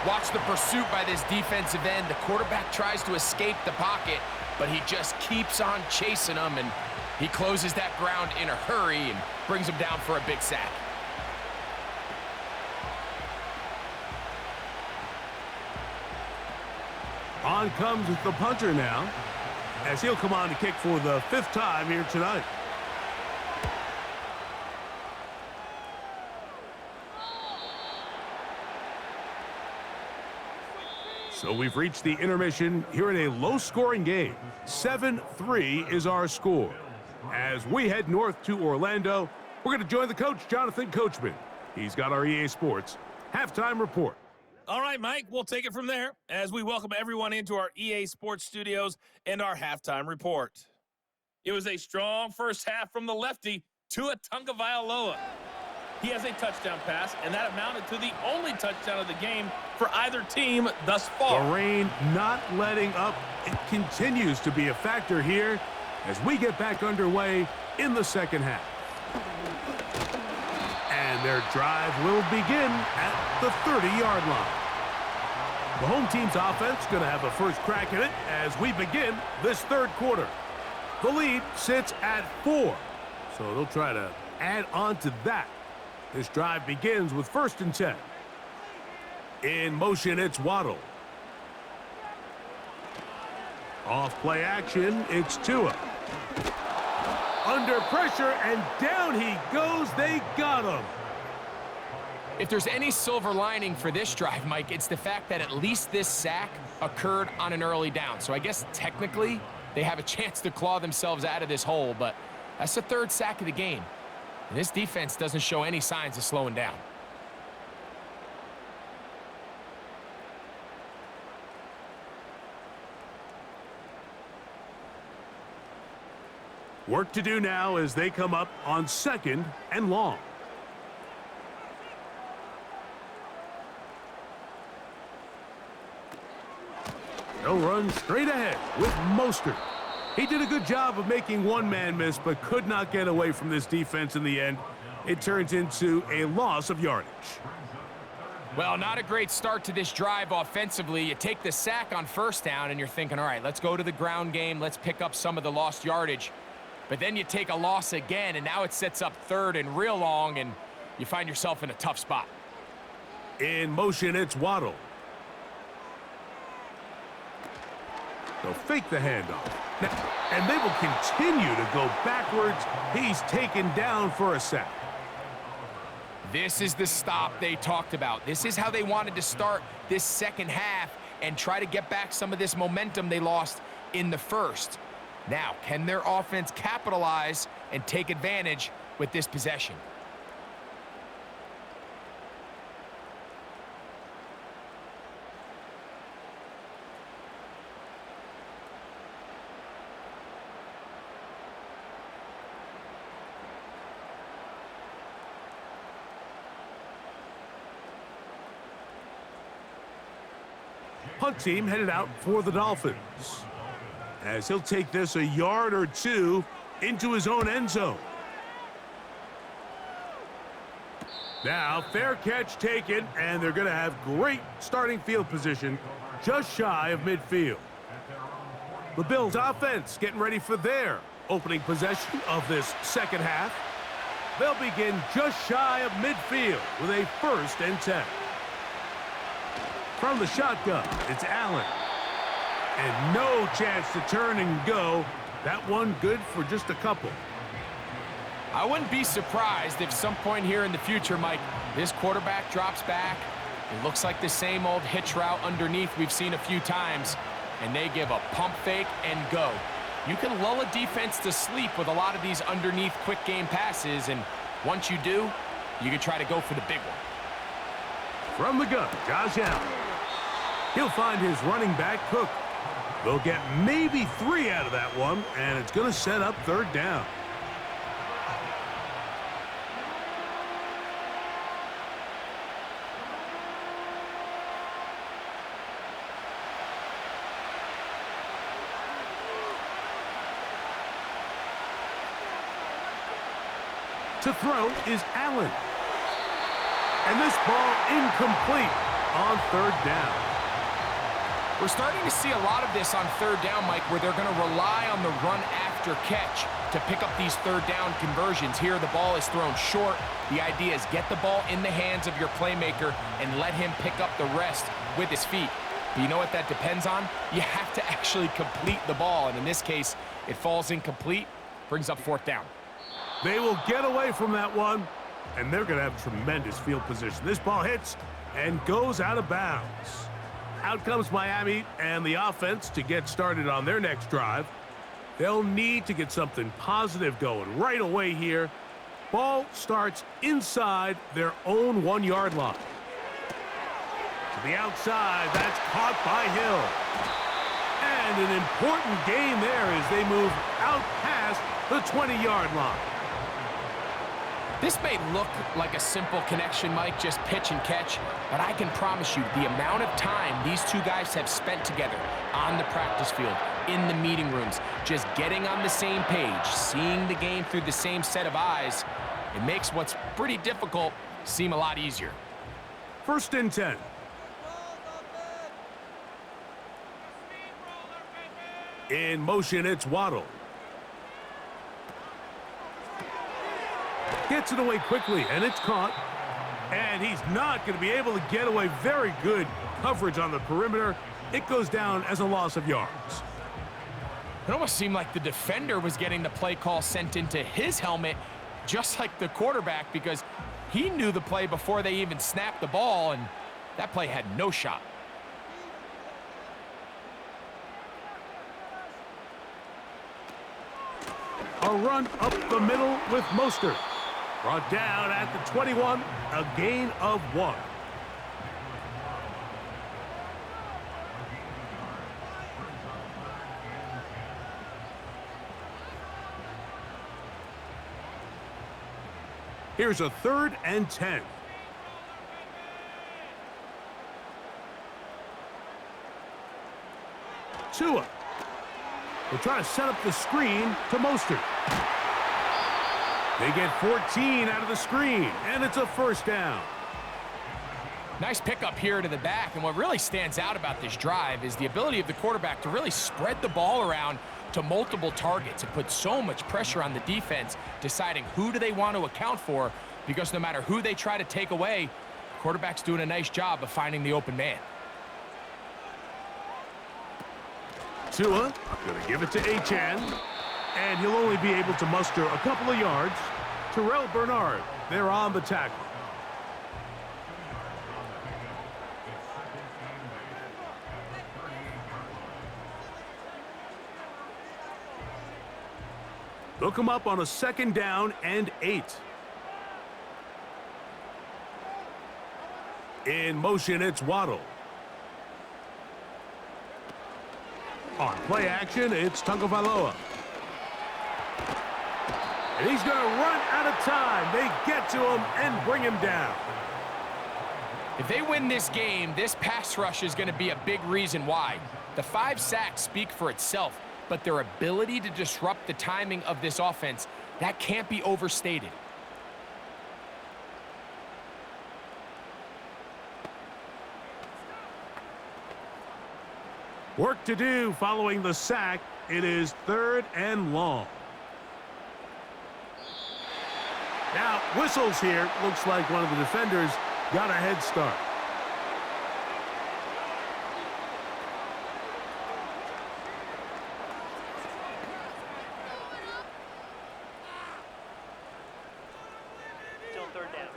S2: Watch the pursuit by this defensive end. The quarterback tries to escape the pocket, but he just keeps on chasing him, and he closes that ground in a hurry and brings him down for a big sack.
S1: On comes the punter now, as he'll come on to kick for the 5th time here tonight. So we've reached the intermission here in a low-scoring game. 7-3 is our score. As we head north to Orlando, we're going to join the coach, Jonathan Coachman. He's got our EA Sports halftime report.
S3: All right, Mike, we'll take it from there as we welcome everyone into our EA Sports studios and our halftime report. It was a strong first half from the lefty, Tua Tagovailoa. He has a touchdown pass, and that amounted to the only touchdown of the game for either team thus far.
S1: The rain not letting up. It continues to be a factor here as we get back underway in the second half. And their drive will begin at the 30-yard line. The home team's offense going to have the first crack at it as we begin this third quarter. The lead sits at 4, so they'll try to add on to that. This drive begins with 1st and 10. In motion, it's Waddle. Off play action, it's Tua. Under pressure, and down he goes. They got him.
S2: If there's any silver lining for this drive, Mike, it's the fact that at least this sack occurred on an early down. So I guess technically they have a chance to claw themselves out of this hole, but that's the 3rd sack of the game. And this defense doesn't show any signs of slowing down.
S1: Work to do now as they come up on 2nd and long. They'll run straight ahead with Mostert. He did a good job of making one man miss, but could not get away from this defense in the end. It turns into a loss of yardage.
S2: Well, not a great start to this drive offensively. You take the sack on 1st down, and you're thinking, all right, let's go to the ground game. Let's pick up some of the lost yardage. But then you take a loss again, and now it sets up 3rd and real long, and you find yourself in a tough spot.
S1: In motion, it's Waddle. They'll fake the handoff. Now, and they will continue to go backwards. He's taken down for a sack.
S2: This is the stop they talked about. This is how they wanted to start this second half and try to get back some of this momentum they lost in the first. Now, can their offense capitalize and take advantage with this possession?
S1: Punt team headed out for the Dolphins, as he'll take this a yard or 2 into his own end zone. Now, fair catch taken, and they're going to have great starting field position just shy of midfield. The Bills offense getting ready for their opening possession of this second half. They'll begin just shy of midfield with a 1st and 10. From the shotgun, it's Allen. And no chance to turn and go. That one good for just a couple.
S2: I wouldn't be surprised if some point here in the future, Mike, this quarterback drops back. It looks like the same old hitch route underneath we've seen a few times, and they give a pump fake and go. You can lull a defense to sleep with a lot of these underneath quick game passes, and once you do, you can try to go for the big one.
S1: From the gun, Josh Allen. He'll find his running back, Cook. They'll get maybe 3 out of that one, and it's going to set up 3rd down. To throw is Allen. And this ball incomplete on 3rd down.
S2: We're starting to see a lot of this on 3rd down, Mike, where they're going to rely on the run after catch to pick up these 3rd down conversions. Here, the ball is thrown short. The idea is get the ball in the hands of your playmaker and let him pick up the rest with his feet. But you know what that depends on? You have to actually complete the ball, and in this case, it falls incomplete, brings up 4th down.
S1: They will get away from that one, and they're going to have tremendous field position. This ball hits and goes out of bounds. Out comes Miami and the offense to get started on their next drive. They'll need to get something positive going right away here. Ball starts inside their own 1-yard line. To the outside, that's caught by Hill. And an important gain there as they move out past the 20-yard line.
S2: This may look like a simple connection, Mike, just pitch and catch, but I can promise you the amount of time these two guys have spent together on the practice field, in the meeting rooms, just getting on the same page, seeing the game through the same set of eyes, it makes what's pretty difficult seem a lot easier.
S1: 1st and 10. In motion, it's Waddle. Gets it away quickly, and it's caught. And he's not going to be able to get away. Very good coverage on the perimeter. It goes down as a loss of yards.
S2: It almost seemed like the defender was getting the play call sent into his helmet, just like the quarterback, because he knew the play before they even snapped the ball, and that play had no shot.
S1: A run up the middle with Mostert. Brought down at the 21, a gain of 1. Here's a 3rd and 10. Tua. They'll try to set up the screen to Mostert. They get 14 out of the screen, and it's a 1st down.
S2: Nice pickup here to the back, and what really stands out about this drive is the ability of the quarterback to really spread the ball around to multiple targets. It puts so much pressure on the defense, deciding who do they want to account for, because no matter who they try to take away, the quarterback's doing a nice job of finding the open man.
S1: Tua going to give it to Achane, and he'll only be able to muster a couple of yards. Terrell Bernard, they're on the tackle. They'll come up on a 2nd down and 8. In motion, it's Waddle. On play action, it's Tagovailoa. And he's going to run out of time. They get to him and bring him down.
S2: If they win this game, this pass rush is going to be a big reason why. The 5 sacks speak for itself, but their ability to disrupt the timing of this offense, that can't be overstated.
S1: Work to do following the sack. It is 3rd and long. Now, whistles here. Looks like one of the defenders got a head start.
S4: Still 3rd down.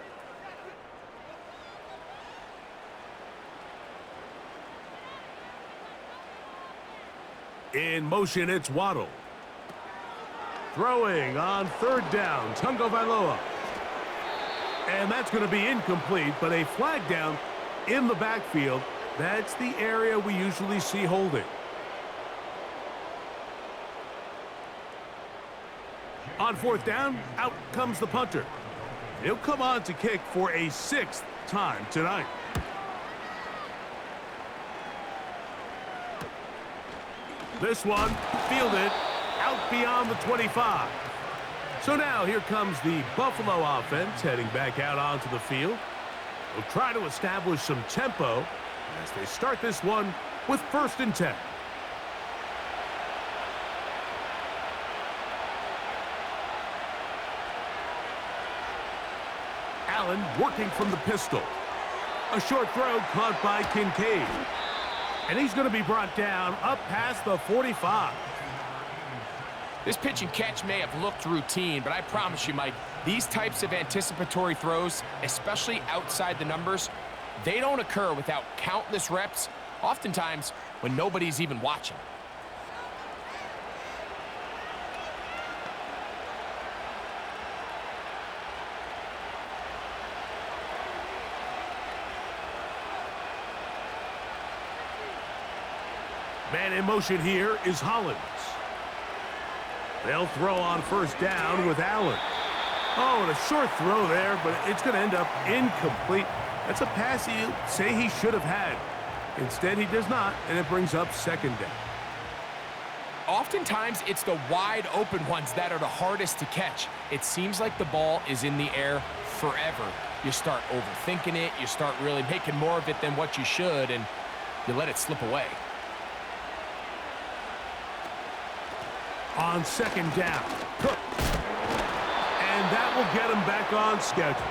S1: In motion, it's Waddle. Throwing on 3rd down, Tagovailoa. And that's going to be incomplete, but a flag down in the backfield. That's the area we usually see holding. On 4th down, out comes the punter. He'll come on to kick for a 6th time tonight. This one fielded out beyond the 25. So now here comes the Buffalo offense heading back out onto the field. They'll try to establish some tempo as they start this one with 1st and 10. Allen working from the pistol. A short throw caught by Kincaid. And he's going to be brought down up past the 45.
S2: This pitch and catch may have looked routine, but I promise you, Mike, these types of anticipatory throws, especially outside the numbers, they don't occur without countless reps, oftentimes when nobody's even watching.
S1: Man in motion here is Hollins. They'll throw on 1st down with Allen. Oh, and a short throw there, but it's going to end up incomplete. That's a pass you say he should have had. Instead, he does not, and it brings up second down.
S2: Oftentimes, it's the wide open ones that are the hardest to catch. It seems like the ball is in the air forever. You start overthinking it, you start really making more of it than what you should, and you let it slip away.
S1: On second down, Cook. And that will get him back on schedule.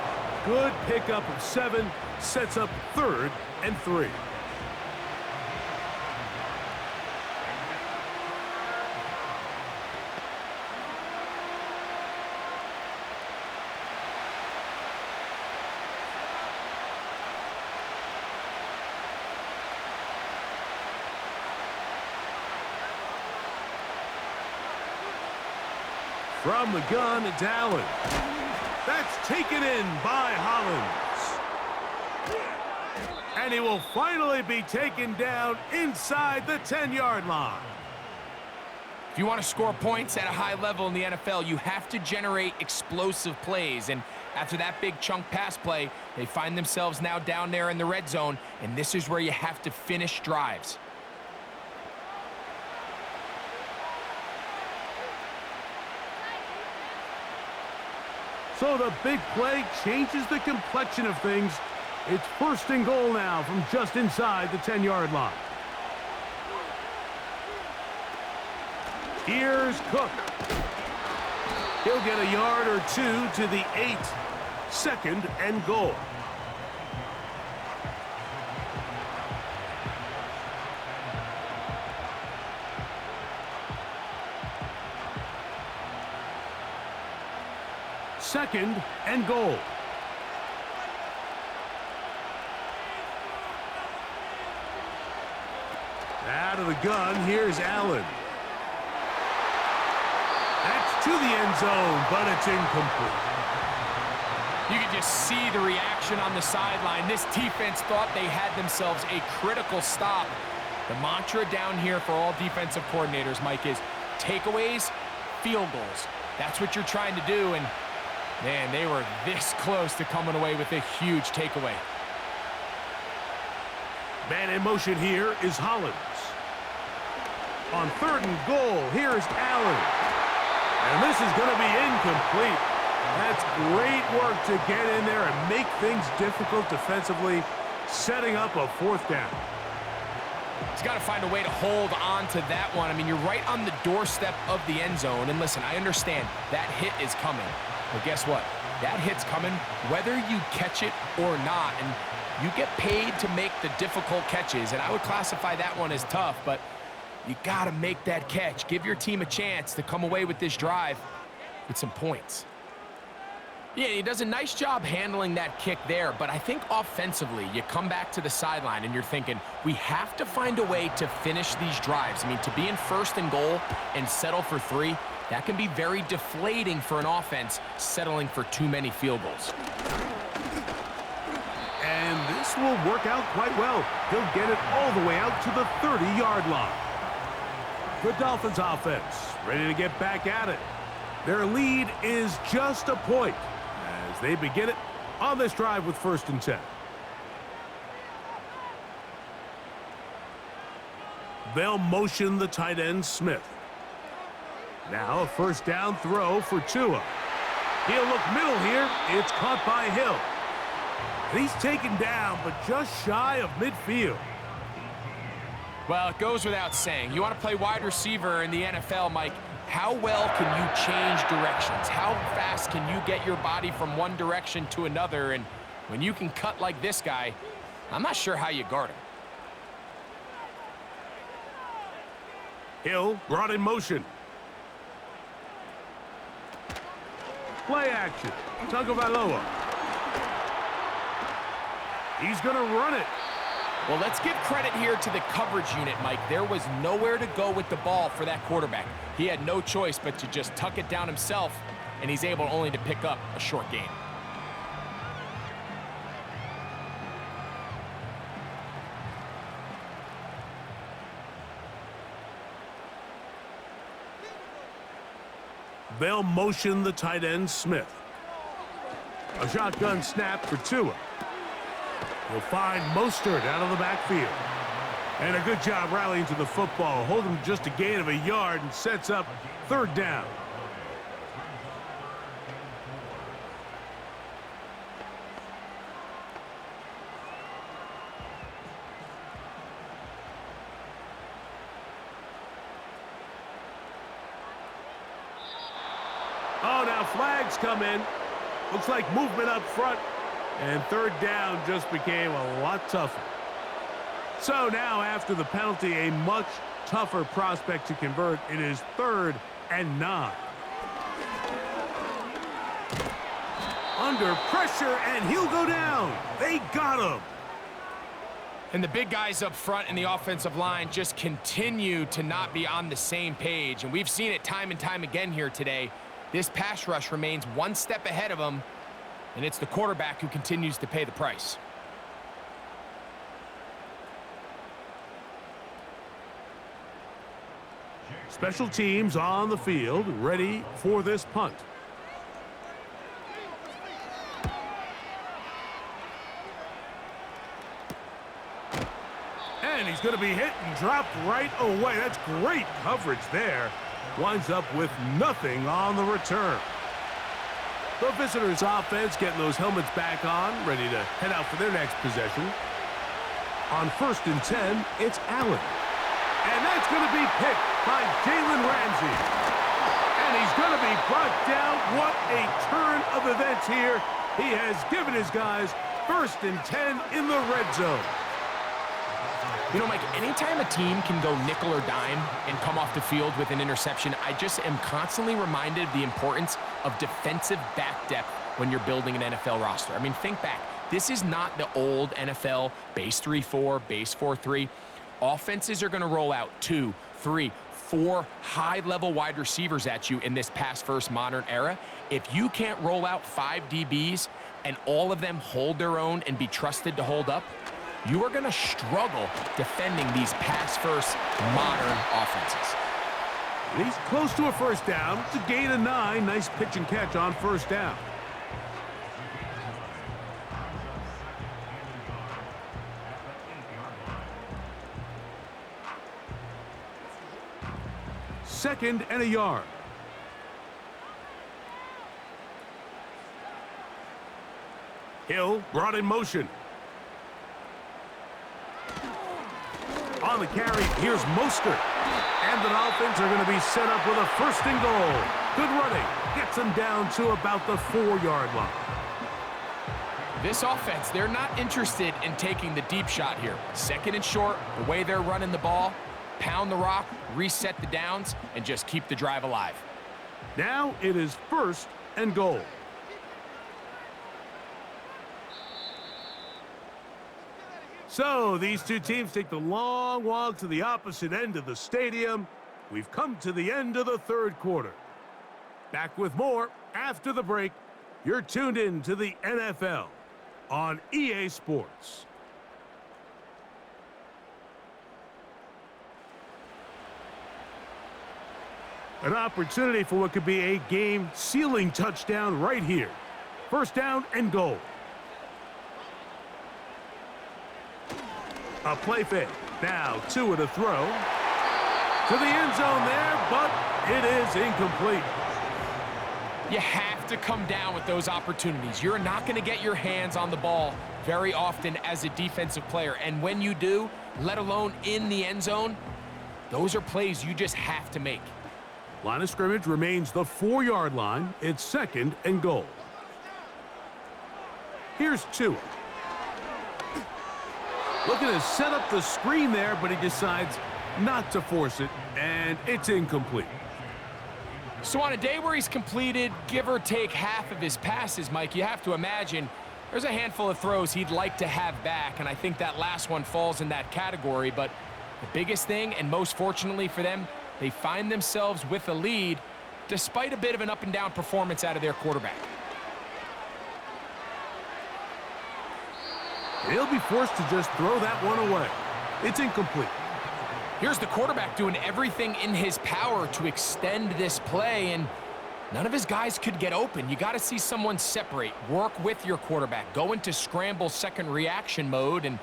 S1: Good pickup of 7, sets up 3rd and 3. From the gun, it's Allen. That's taken in by Hollins. And he will finally be taken down inside the 10-yard line.
S2: If you want to score points at a high level in the NFL, you have to generate explosive plays. And after that big chunk pass play, they find themselves now down there in the red zone, and this is where you have to finish drives.
S1: So the big play changes the complexion of things. It's 1st and goal now from just inside the 10-yard line. Here's Cook. He'll get a yard or 2 to the 8. 2nd and goal. Second and goal. Out of the gun, here's Allen. That's to the end zone, but it's incomplete.
S2: You can just see the reaction on the sideline. This defense thought they had themselves a critical stop. The mantra down here for all defensive coordinators, Mike, is takeaways, field goals. That's what you're trying to do, and man, they were this close to coming away with a huge takeaway.
S1: Man in motion here is Hollins. On 3rd and goal, here's Allen. And this is going to be incomplete. That's great work to get in there and make things difficult defensively, setting up a 4th down.
S2: He's got to find a way to hold on to that one. I mean, you're right on the doorstep of the end zone. And listen, I understand that hit is coming. But guess what? That hit's coming whether you catch it or not. And you get paid to make the difficult catches. And I would classify that one as tough, but you got to make that catch. Give your team a chance to come away with this drive with some points. Yeah, he does a nice job handling that kick there, but I think offensively, you come back to the sideline and you're thinking, we have to find a way to finish these drives. I mean, to be in 1st and goal and settle for 3, that can be very deflating for an offense settling for too many field goals.
S1: And this will work out quite well. He'll get it all the way out to the 30-yard line. The Dolphins offense ready to get back at it. Their lead is just a point as they begin it on this drive with 1st and 10. They'll motion the tight end Smith. Now a 1st down throw for Tua. He'll look middle here. It's caught by Hill. And he's taken down, but just shy of midfield.
S2: Well, it goes without saying. You want to play wide receiver in the NFL, Mike, how well can you change directions? How fast can you get your body from one direction to another? And when you can cut like this guy, I'm not sure how you guard him.
S1: Hill brought in motion. Play action. Tagovailoa. He's going to run it.
S2: Well, let's give credit here to the coverage unit, Mike. There was nowhere to go with the ball for that quarterback. He had no choice but to just tuck it down himself, and he's able only to pick up a short gain.
S1: They'll motion the tight end Smith. A shotgun snap for Tua. He'll find Mostert out of the backfield. And a good job rallying to the football. Holding just a gain of a yard and sets up third down. Oh, now flags come in. Looks like movement up front. And third down just became a lot tougher. So now after the penalty, a much tougher prospect to convert. It is 3rd and 9. Under pressure, and he'll go down. They got him.
S2: And the big guys up front in the offensive line just continue to not be on the same page. And we've seen it time and time again here today. This pass rush remains one step ahead of them, and it's the quarterback who continues to pay the price.
S1: Special teams on the field, ready for this punt. And he's going to be hit and dropped right away. That's great coverage there. Winds up with nothing on the return. The visitors' offense getting those helmets back on, ready to head out for their next possession. On 1st and 10, it's Allen. And that's going to be picked by Jalen Ramsey. And he's going to be brought down. What a turn of events here. He has given his guys 1st and 10 in the red zone.
S2: You know, Mike, anytime a team can go nickel or dime and come off the field with an interception, I just am constantly reminded of the importance of defensive back depth when you're building an NFL roster. I mean, think back. This is not the old NFL base 3-4, base 4-3. Offenses are going to roll out 2, 3, 4 high-level wide receivers at you in this pass-first modern era. If you can't roll out 5 DBs and all of them hold their own and be trusted to hold up, you are going to struggle defending these pass-first modern offenses.
S1: He's close to a first down. It's a gain of 9. Nice pitch and catch on first down. Second and a yard. Hill brought in motion. On the carry, here's Mostert. And the Dolphins are going to be set up with a 1st and goal. Good running. Gets them down to about the 4-yard line.
S2: This offense, they're not interested in taking the deep shot here. 2nd and short, the way they're running the ball, pound the rock, reset the downs, and just keep the drive alive.
S1: Now it is 1st and goal. So these two teams take the long walk to the opposite end of the stadium. We've come to the end of the 3rd quarter. Back with more after the break. You're tuned in to the NFL on EA Sports. An opportunity for what could be a game-sealing touchdown right here. 1st down and goal. A play fake. Now Tua to throw. To the end zone there, but it is incomplete.
S2: You have to come down with those opportunities. You're not going to get your hands on the ball very often as a defensive player. And when you do, let alone in the end zone, those are plays you just have to make.
S1: Line of scrimmage remains the 4-yard line. It's 2nd and goal. Here's Tua. Looking to set up the screen there, but he decides not to force it, and it's incomplete.
S2: So on a day where he's completed, give or take half of his passes, Mike, you have to imagine there's a handful of throws he'd like to have back, and I think that last one falls in that category. But the biggest thing, and most fortunately for them, they find themselves with a lead despite a bit of an up-and-down performance out of their quarterback.
S1: He'll be forced to just throw that one away. It's incomplete.
S2: Here's the quarterback doing everything in his power to extend this play, and None of his guys could get open. You got to see someone separate, work with your quarterback, go into scramble second reaction mode, and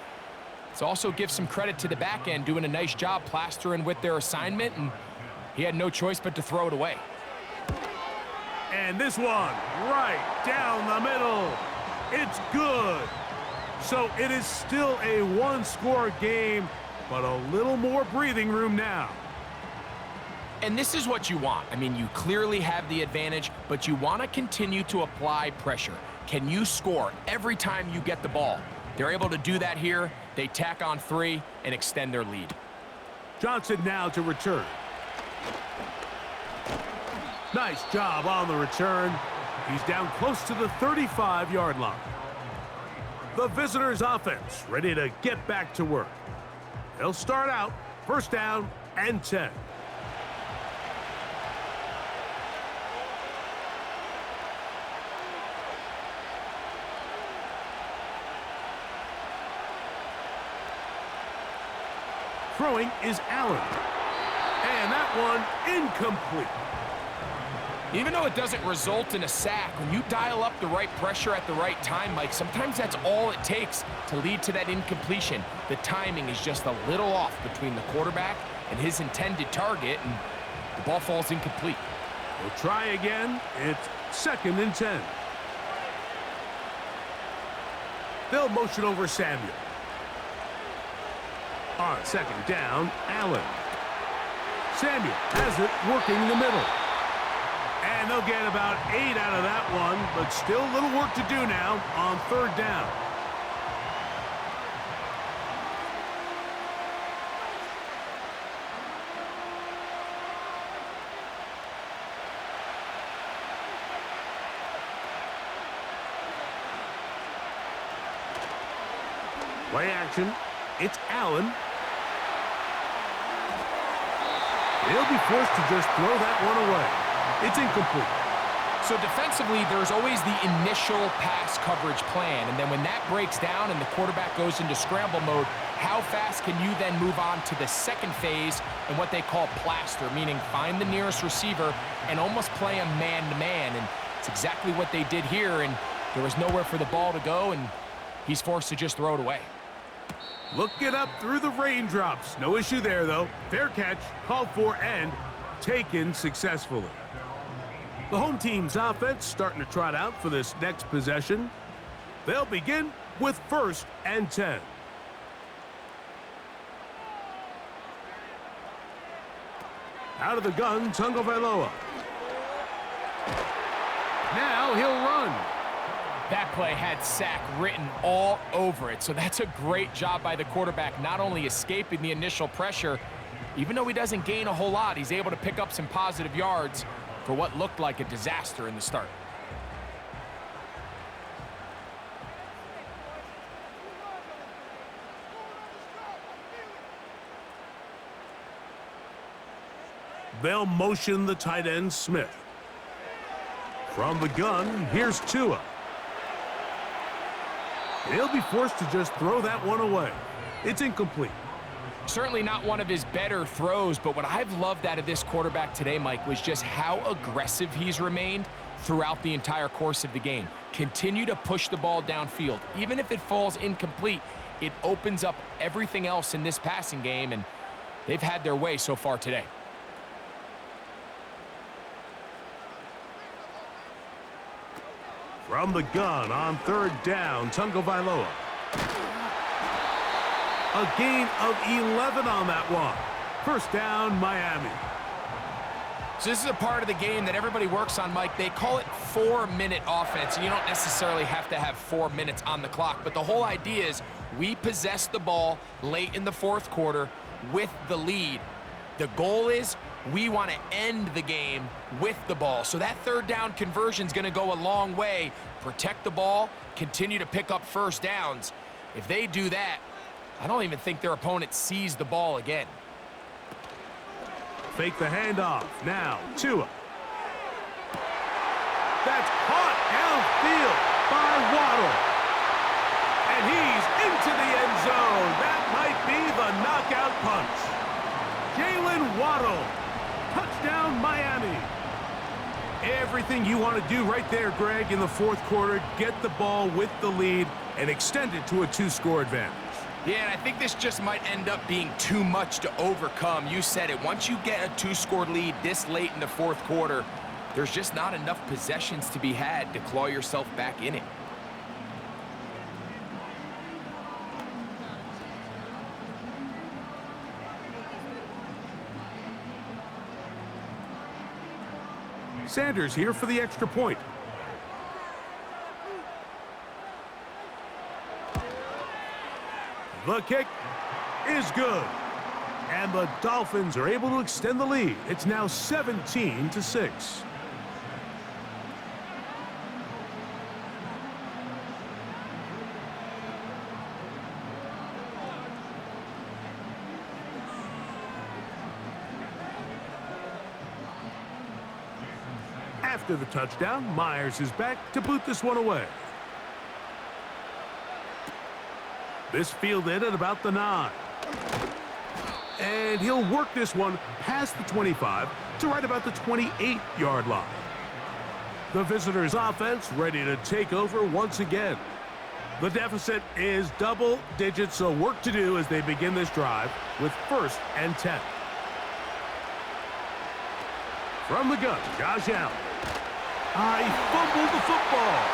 S2: let's also give some credit to the back end doing a nice job plastering with their assignment, and he had no choice but to throw it away.
S1: And this one, right down the middle. It's good. So it is still a one-score game, but a little more breathing room now.
S2: And this is what you want. I mean, you clearly have the advantage, but you want to continue to apply pressure. Can you score every time you get the ball? They're able to do that here. They tack on 3 and extend their lead.
S1: Johnson now to return. Nice job on the return. He's down close to the 35-yard line. The visitors' offense ready to get back to work. They'll start out first down and 10. Throwing is Allen. And that one incomplete.
S2: Even though it doesn't result in a sack, when you dial up the right pressure at the right time, Mike, sometimes that's all it takes to lead to that incompletion. The timing is just a little off between the quarterback and his intended target, and the ball falls incomplete.
S1: We'll try again. It's second and 10. They'll motion over Samuel. On second down, Allen. Samuel has it working the middle. And they'll get about 8 out of that one, but still a little work to do now on third down. Play action. It's Allen. He'll be forced to just throw that one away. It's incomplete.
S2: So defensively, there's always the initial pass coverage plan, and then when that breaks down and the quarterback goes into scramble mode, how fast can you then move on to the second phase and what they call plaster, meaning find the nearest receiver and almost play him man-to-man, and it's exactly what they did here, and there was nowhere for the ball to go, and he's forced to just throw it away.
S1: Looking up through the raindrops. No issue there, though. Fair catch, called for, and taken successfully. The home team's offense starting to trot out for this next possession. They'll begin with first and 10. Out of the gun, Tagovailoa. Now he'll run.
S2: That play had sack written all over it, so that's a great job by the quarterback, not only escaping the initial pressure, even though he doesn't gain a whole lot, he's able to pick up some positive yards for what looked like a disaster in the start.
S1: They'll motion the tight end, Smith. From the gun, here's Tua. He'll be forced to just throw that one away. It's incomplete.
S2: Certainly not one of his better throws, but what I've loved out of this quarterback today, Mike, was just how aggressive he's remained throughout the entire course of the game. Continue to push the ball downfield. Even if it falls incomplete, it opens up everything else in this passing game, and they've had their way so far today.
S1: From the gun on third down, Tagovailoa. A gain of 11 on that one. First down, Miami.
S2: So this is a part of the game that everybody works on, Mike. They call it 4-minute offense, and you don't necessarily have to have 4 minutes on the clock, but the whole idea is we possess the ball late in the fourth quarter with the lead. The goal is we want to end the game with the ball. So that third down conversion is going to go a long way. Protect the ball, continue to pick up first downs. If they do that, I don't even think their opponent sees the ball again.
S1: Fake the handoff. Now, Tua. That's caught downfield by Waddle. And he's into the end zone. That might be the knockout punch. Jalen Waddle. Touchdown, Miami. Everything you want to do right there, Greg, in the fourth quarter. Get the ball with the lead and extend it to a 2-score advantage.
S2: Yeah, and I think this just might end up being too much to overcome. You said it. Once you get a 2-score lead this late in the fourth quarter, there's just not enough possessions to be had to claw yourself back in it.
S1: Sanders here for the extra point. The kick is good. And the Dolphins are able to extend the lead. It's now 17-6. After the touchdown, Myers is back to boot this one away. This fielded at about the 9. And he'll work this one past the 25 to right about the 28-yard line. The visitors' offense ready to take over once again. The deficit is double digits, so work to do as they begin this drive with 1st and 10. From the gun, Josh Allen. He fumbled the football.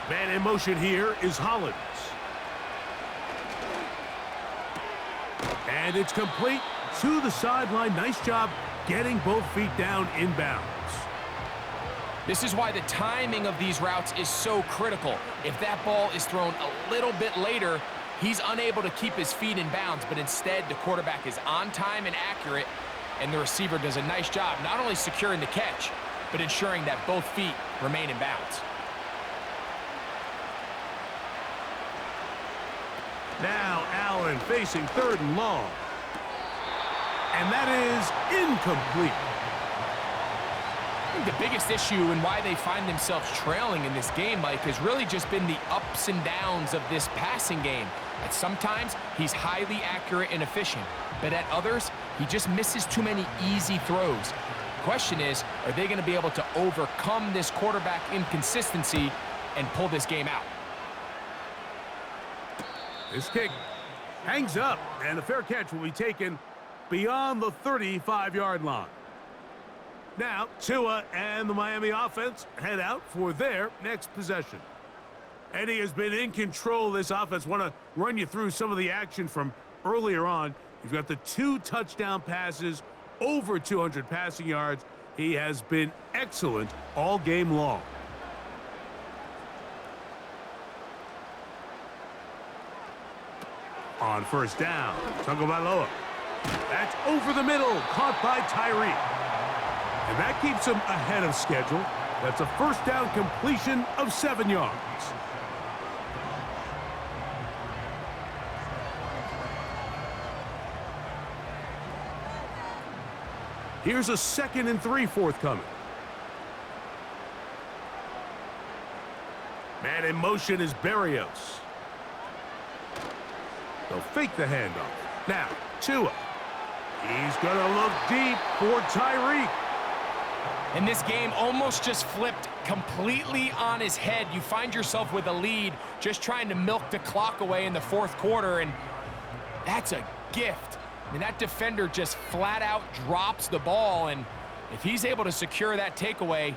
S1: Man in motion here is Hollins. And it's complete to the sideline. Nice job getting both feet down inbounds.
S2: This is why the timing of these routes is so critical. If that ball is thrown a little bit later, he's unable to keep his feet in bounds, but instead the quarterback is on time and accurate, and the receiver does a nice job not only securing the catch, but ensuring that both feet remain in bounds.
S1: Now Allen facing 3rd and long. And that is incomplete.
S2: I think the biggest issue and why they find themselves trailing in this game, Mike, has really just been the ups and downs of this passing game. At sometimes, he's highly accurate and efficient, but at others, he just misses too many easy throws. The question is, are they going to be able to overcome this quarterback inconsistency and pull this game out?
S1: This kick hangs up, and a fair catch will be taken beyond the 35-yard line. Now, Tua and the Miami offense head out for their next possession. And he has been in control of this offense. Want to run you through some of the action from earlier on. You've got the 2 touchdown passes, over 200 passing yards. He has been excellent all game long. On 1st down, Tagovailoa. That's over the middle, caught by Tyree. And that keeps him ahead of schedule. That's a 1st down completion of 7 yards. Here's a 2nd and 3 forthcoming. Man in motion is Berrios. They'll fake the handoff. Now, Tua. He's going to look deep for Tyreek.
S2: And this game almost just flipped completely on his head. You find yourself with a lead, just trying to milk the clock away in the 4th quarter, and that's a gift. I mean, that defender just flat out drops the ball, and if he's able to secure that takeaway,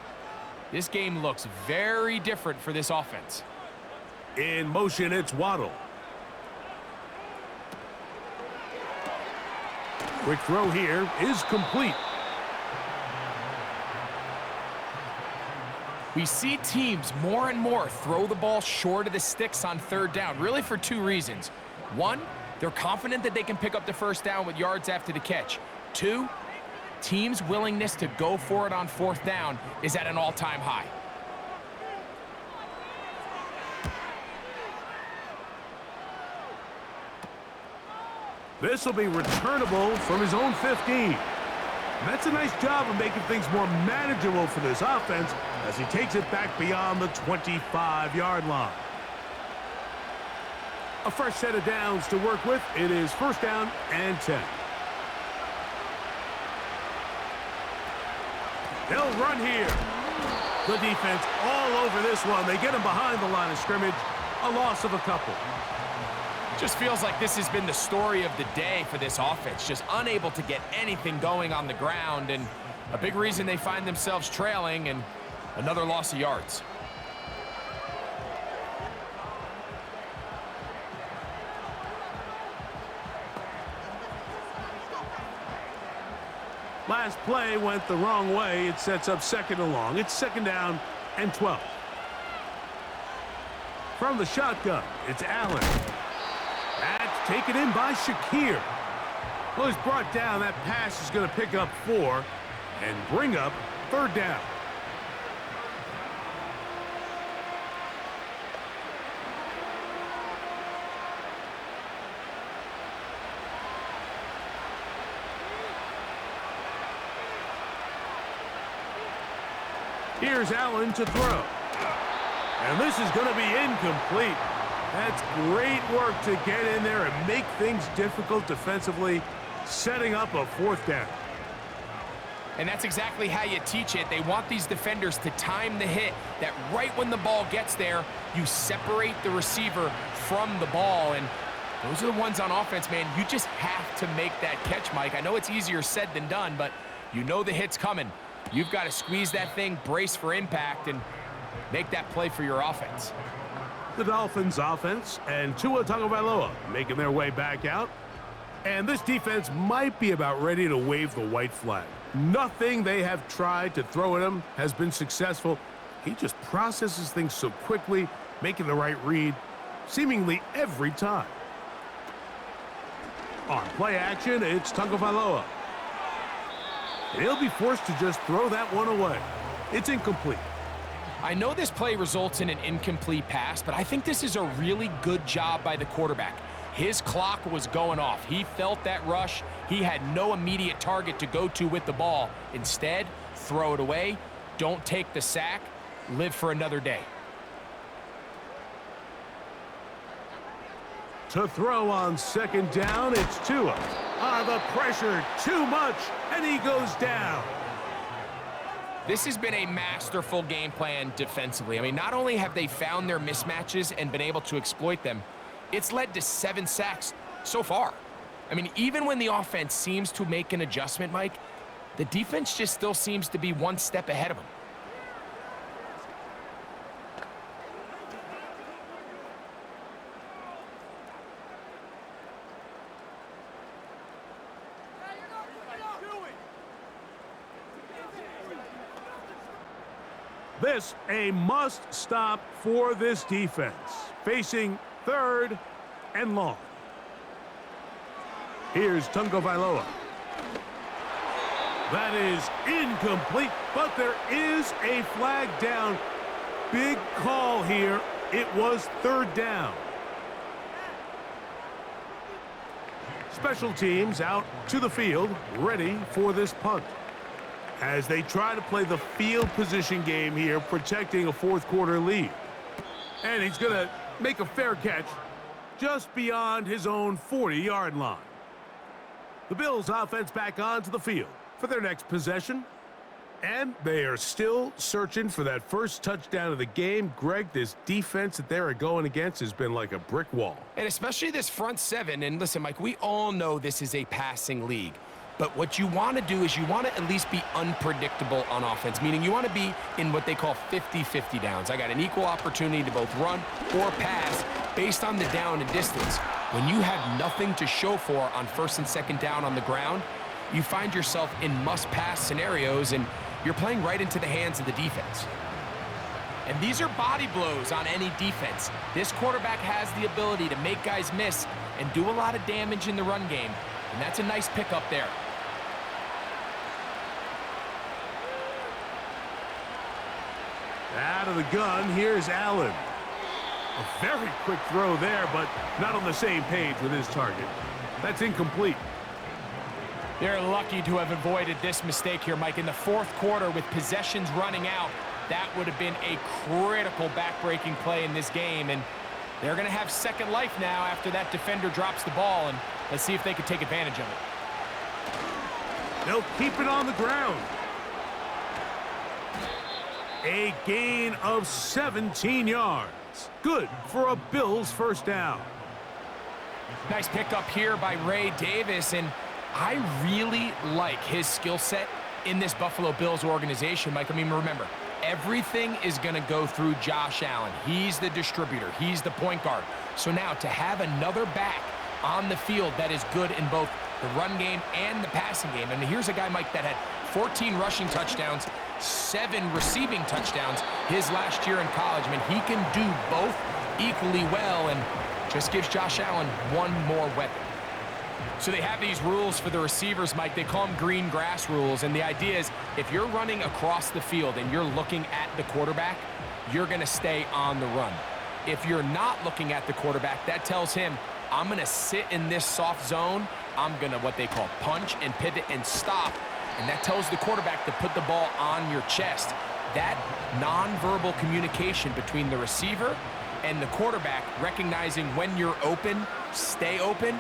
S2: this game looks very different for this offense.
S1: In motion, it's Waddle. Quick throw here is complete.
S2: We see teams more and more throw the ball short of the sticks on 3rd down, really for 2 reasons. 1, they're confident that they can pick up the 1st down with yards after the catch. 2, teams' willingness to go for it on 4th down is at an all-time high.
S1: This will be returnable from his own 15. And that's a nice job of making things more manageable for this offense as he takes it back beyond the 25-yard line. A fresh set of downs to work with. It is first down and 10. They'll run here. The defense all over this one. They get him behind the line of scrimmage. A loss of a couple.
S2: Just feels like this has been the story of the day for this offense. Just unable to get anything going on the ground, and a big reason they find themselves trailing, and another loss of yards.
S1: Last play went the wrong way. It sets up second and long. It's second down and 12. From the shotgun, it's Allen. That's taken in by Shakir. Well, he's brought down. That pass is going to pick up 4 and bring up third down. Here's Allen to throw. And this is going to be incomplete. That's great work to get in there and make things difficult defensively, setting up a fourth down.
S2: And that's exactly how you teach it. They want these defenders to time the hit, that right when the ball gets there, you separate the receiver from the ball. And those are the ones on offense, man. You just have to make that catch, Mike. I know it's easier said than done, but you know the hit's coming. You've got to squeeze that thing, brace for impact, and make that play for your offense.
S1: The Dolphins offense and Tua Tagovailoa making their way back out. And this defense might be about ready to wave the white flag. Nothing they have tried to throw at him has been successful. He just processes things so quickly, making the right read seemingly every time. On play action, it's Tagovailoa. And he'll be forced to just throw that one away. It's incomplete.
S2: I know this play results in an incomplete pass, but I think this is a really good job by the quarterback. His clock was going off. He felt that rush. He had no immediate target to go to with the ball. Instead, throw it away. Don't take the sack. Live for another day.
S1: To throw on second down, it's Tua. The pressure, too much, and he goes down.
S2: This has been a masterful game plan defensively. I mean, not only have they found their mismatches and been able to exploit them, it's led to 7 sacks so far. I mean, even when the offense seems to make an adjustment, Mike, the defense just still seems to be one step ahead of them.
S1: This a must-stop for this defense. Facing third and long. Here's Tagovailoa. That is incomplete, but there is a flag down. Big call here. It was third down. Special teams out to the field, ready for this punt. As they try to play the field position game here, protecting a fourth quarter lead. And he's going to make a fair catch just beyond his own 40-yard line. The Bills offense back onto the field for their next possession. And they are still searching for that first touchdown of the game. Greg, this defense that they're going against has been like a brick wall.
S2: And especially this front seven. And listen, Mike, we all know this is a passing league. But what you want to do is you want to at least be unpredictable on offense, meaning you want to be in what they call 50-50 downs. I got an equal opportunity to both run or pass based on the down and distance. When you have nothing to show for on first and second down on the ground, you find yourself in must-pass scenarios, and you're playing right into the hands of the defense. And these are body blows on any defense. This quarterback has the ability to make guys miss and do a lot of damage in the run game, and that's a nice pickup there.
S1: Out of the gun, here's Allen. A very quick throw there, but not on the same page with his target. That's incomplete.
S2: They're lucky to have avoided this mistake here, Mike. In the fourth quarter, with possessions running out, that would have been a critical back-breaking play in this game. And they're going to have second life now after that defender drops the ball. And let's see if they can take advantage of it.
S1: They'll keep it on the ground. A gain of 17 yards. Good for a Bills first down.
S2: Nice pickup here by Ray Davis, and I really like his skill set in this Buffalo Bills organization, Mike. I mean, remember, everything is going to go through Josh Allen. He's the distributor. He's the point guard. So now to have another back on the field that is good in both the run game and the passing game. And here's a guy, Mike, that had 14 rushing touchdowns, 7 receiving touchdowns his last year in college. I mean, he can do both equally well and just gives Josh Allen one more weapon. So they have these rules for the receivers, Mike. They call them green grass rules. And the idea is if you're running across the field and you're looking at the quarterback, you're going to stay on the run. If you're not looking at the quarterback, that tells him, I'm going to sit in this soft zone. I'm going to what they call punch and pivot and stop. And that tells the quarterback to put the ball on your chest. That nonverbal communication between the receiver and the quarterback, recognizing when you're open, stay open,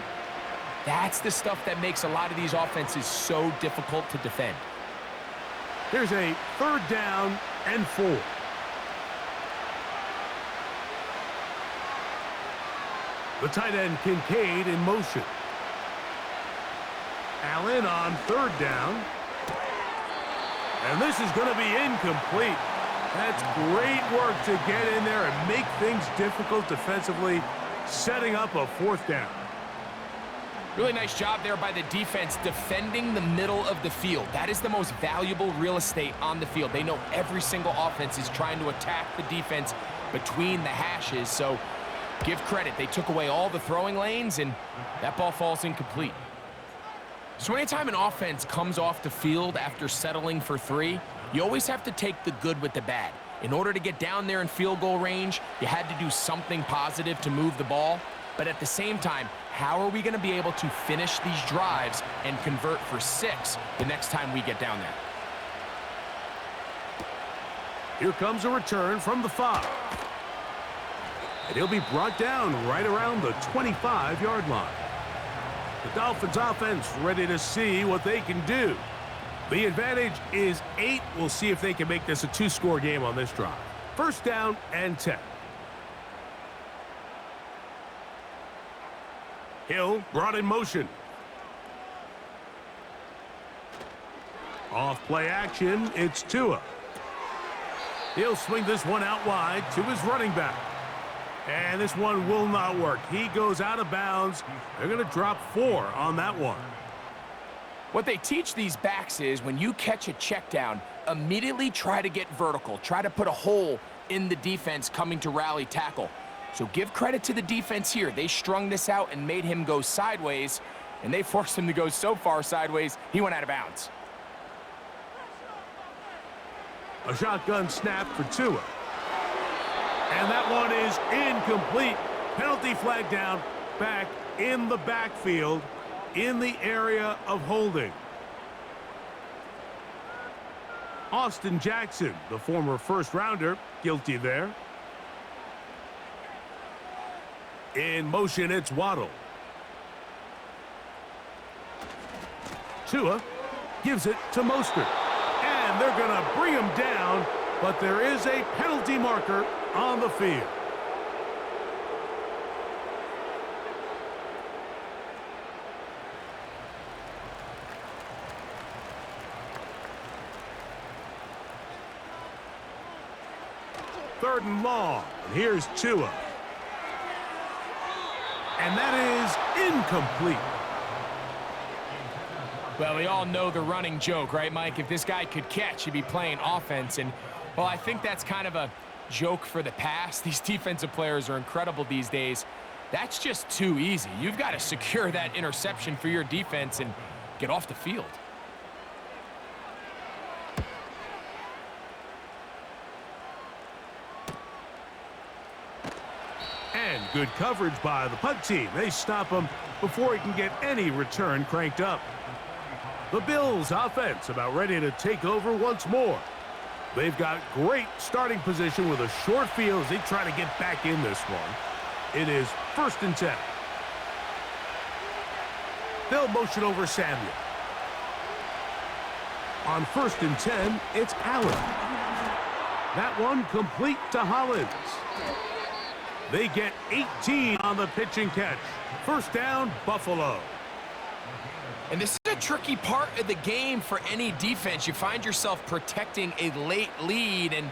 S2: that's the stuff that makes a lot of these offenses so difficult to defend.
S1: Here's a 3rd down and 4. The tight end Kincaid in motion. Allen on 3rd down. And this is going to be incomplete. That's great work to get in there and make things difficult defensively, setting up a 4th down.
S2: Really nice job there by the defense defending the middle of the field. That is the most valuable real estate on the field. They know every single offense is trying to attack the defense between the hashes, so give credit. They took away all the throwing lanes, and that ball falls incomplete. So anytime an offense comes off the field after settling for 3, you always have to take the good with the bad. In order to get down there in field goal range, you had to do something positive to move the ball. But at the same time, how are we going to be able to finish these drives and convert for 6 the next time we get down there?
S1: Here comes a return from the 5. And he'll be brought down right around the 25-yard line. The Dolphins offense ready to see what they can do. The advantage is 8. We'll see if they can make this a 2-score game on this drive. 1st down and 10. Hill brought in motion. Off play action, it's Tua. He'll swing this one out wide to his running back. And this one will not work. He goes out of bounds. They're going to drop 4 on that one.
S2: What they teach these backs is when you catch a check down, immediately try to get vertical. Try to put a hole in the defense coming to rally tackle. So give credit to the defense here. They strung this out and made him go sideways, and they forced him to go so far sideways, he went out of bounds.
S1: A shotgun snap for Tua. And that one is incomplete. Penalty flag down, back in the backfield, in the area of holding. Austin Jackson, the former first-rounder, guilty there. In motion, it's Waddle. Tua gives it to Mostert. And they're going to bring him down, but there is a penalty marker on the field. Third and long. And here's Tua. And that is incomplete.
S2: Well, we all know the running joke, right, Mike? If this guy could catch, he'd be playing offense. And, well, I think that's kind of a joke for the past. These defensive players are incredible these days. That's just too easy. You've got to secure that interception for your defense and get off the field.
S1: And Good coverage by the punt team. They stop him before he can get any return cranked up. The Bills offense about ready to take over once more. They've got great starting position with a short field as they try to get back in this one. It is 1st and 10. They'll motion over Samuel. On 1st and 10, it's Allen. That one complete to Hollins. They get 18 on the pitch and catch. 1st down, Buffalo.
S2: And this is a tricky part of the game for any defense. You find yourself protecting a late lead, and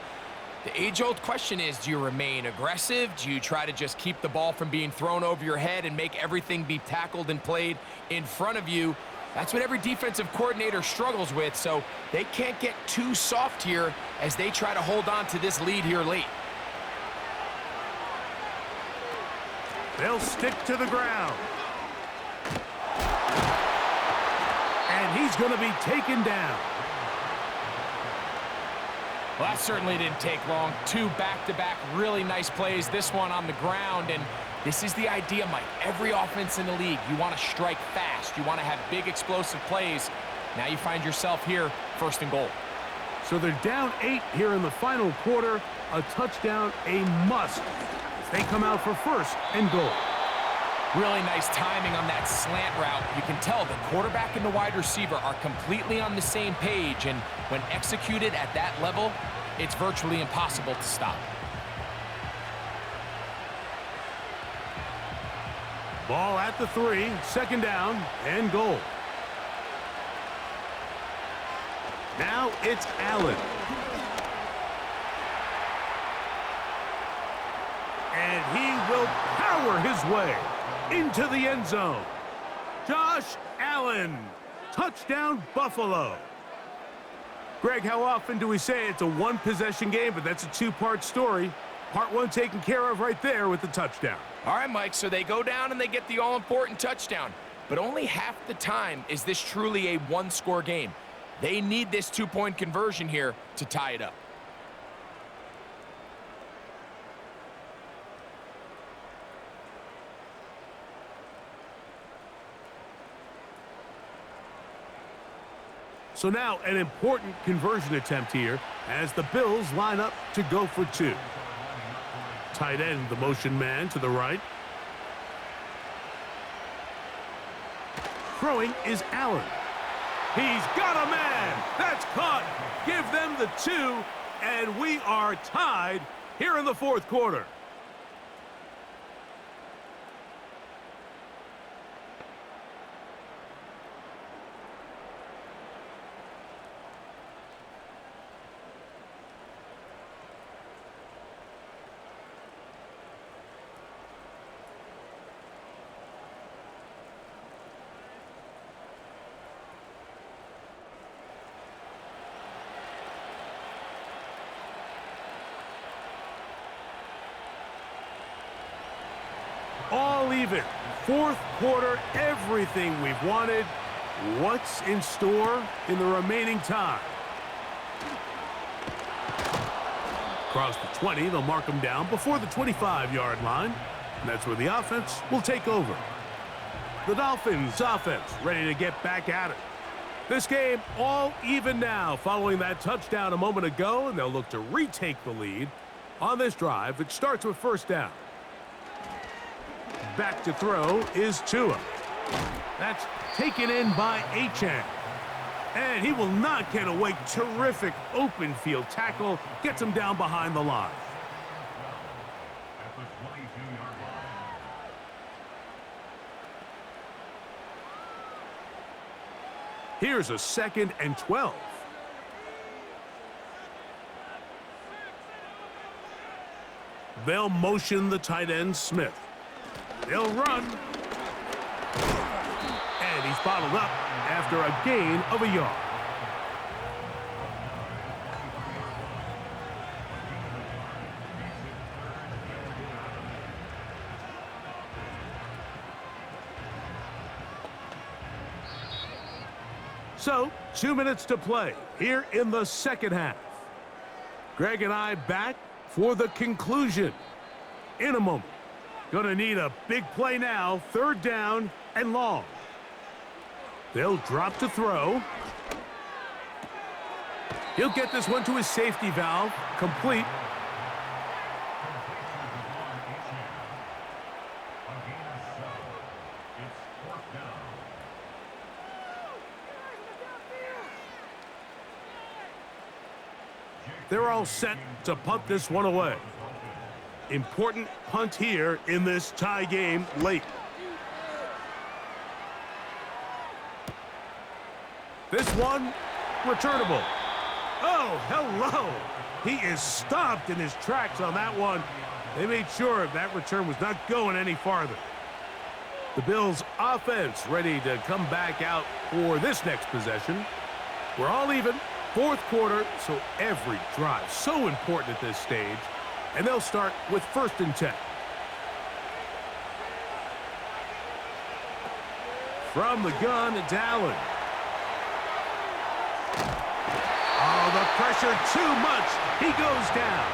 S2: the age-old question is, do you remain aggressive? Do you try to just keep the ball from being thrown over your head and make everything be tackled and played in front of you? That's what every defensive coordinator struggles with, so they can't get too soft here as they try to hold on to this lead here late.
S1: They'll stick to the ground. And he's going to be taken down.
S2: Well, that certainly didn't take long. 2 back-to-back really nice plays. This one on the ground, and this is the idea, Mike. Every offense in the league, you want to strike fast. You want to have big, explosive plays. Now you find yourself here, 1st and goal.
S1: So they're down 8 here in the final quarter. A touchdown, a must. They come out for 1st and goal.
S2: Really nice timing on that slant route. You can tell the quarterback and the wide receiver are completely on the same page, and when executed at that level, it's virtually impossible to stop.
S1: Ball at the 3, 2nd down and goal. Now it's Allen. And he will power his way into the end zone. Josh Allen, touchdown Buffalo. Greg, how often do we say it's a 1-possession game, but that's a 2-part story? Part 1 taken care of right there with the touchdown.
S2: All right, Mike, so they go down and they get the all-important touchdown. But only half the time is this truly a 1-score game. They need this 2-point conversion here to tie it up.
S1: So now an important conversion attempt here as the Bills line up to go for 2. Tight end, the motion man to the right. Throwing is Allen. He's got a man. That's caught. Give them the 2, and we are tied here in the 4th quarter. All even. 4th quarter, everything we've wanted. What's in store in the remaining time? Across the 20, they'll mark them down before the 25-yard line. And that's where the offense will take over. The Dolphins offense ready to get back at it. This game all even now following that touchdown a moment ago, and they'll look to retake the lead on this drive. It starts with 1st down. Back to throw is Tua. That's taken in by Achane. And he will not get away. Terrific open field tackle. Gets him down behind the line. Here's a 2nd and 12. They'll motion the tight end Smith. They'll run. And he's bottled up after a gain of a yard. So, 2 minutes to play here in the 2nd half. Greg and I back for the conclusion in a moment. Gonna need a big play now. 3rd down and long. They'll drop to throw. He'll get this one to his safety valve. Complete. They're all set to punt this one away. Important punt here in this tie game late. This one, returnable. Oh, hello. He is stopped in his tracks on that one. They made sure that return was not going any farther. The Bills' offense ready to come back out for this next possession. We're all even. 4th quarter, so every drive so important at this stage. And they'll start with 1st and 10. From the gun, it's Allen. Oh, the pressure too much. He goes down.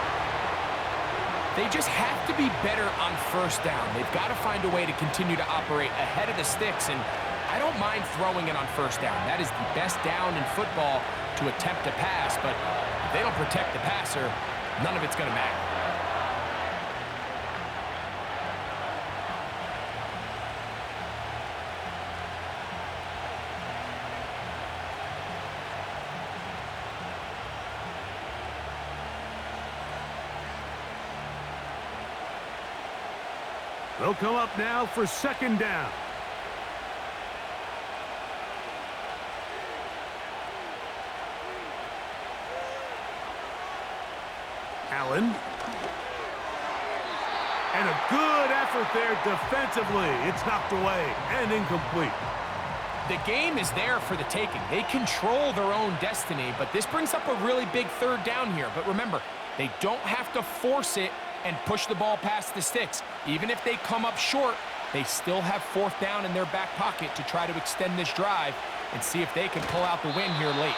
S2: They just have to be better on 1st down. They've got to find a way to continue to operate ahead of the sticks, and I don't mind throwing it on 1st down. That is the best down in football to attempt to pass, but if they don't protect the passer, none of it's going to matter.
S1: They'll come up now for 2nd down. Allen. And a good effort there defensively. It's knocked away and incomplete.
S2: The game is there for the taking. They control their own destiny, but this brings up a really big 3rd down here. But remember, they don't have to force it and push the ball past the sticks. Even if they come up short, they still have 4th down in their back pocket to try to extend this drive and see if they can pull out the win here late.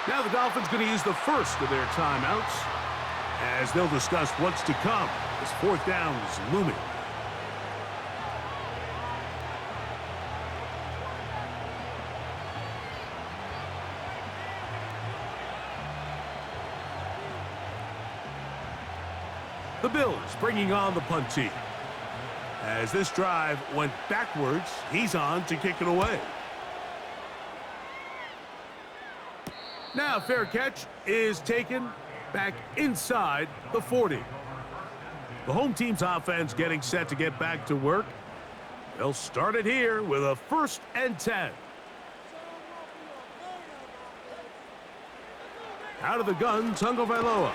S1: Now the Dolphins going to use the first of their timeouts as they'll discuss what's to come as 4th down is looming. The Bills bringing on the punt team. As this drive went backwards, he's on to kick it away. Now fair catch is taken back inside the 40. The home team's offense getting set to get back to work. They'll start it here with a 1st and 10. Out of the gun, Tagovailoa.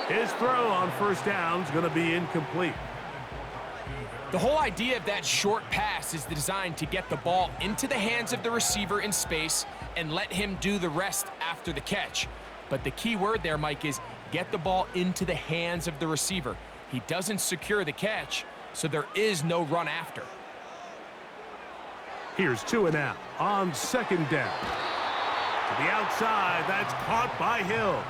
S1: His throw on 1st down is going to be incomplete.
S2: The whole idea of that short pass is designed to get the ball into the hands of the receiver in space and let him do the rest after the catch. But the key word there, Mike, is get the ball into the hands of the receiver. He doesn't secure the catch, so there is no run after.
S1: Here's 2 and out on 2nd down. To the outside, that's caught by Hill.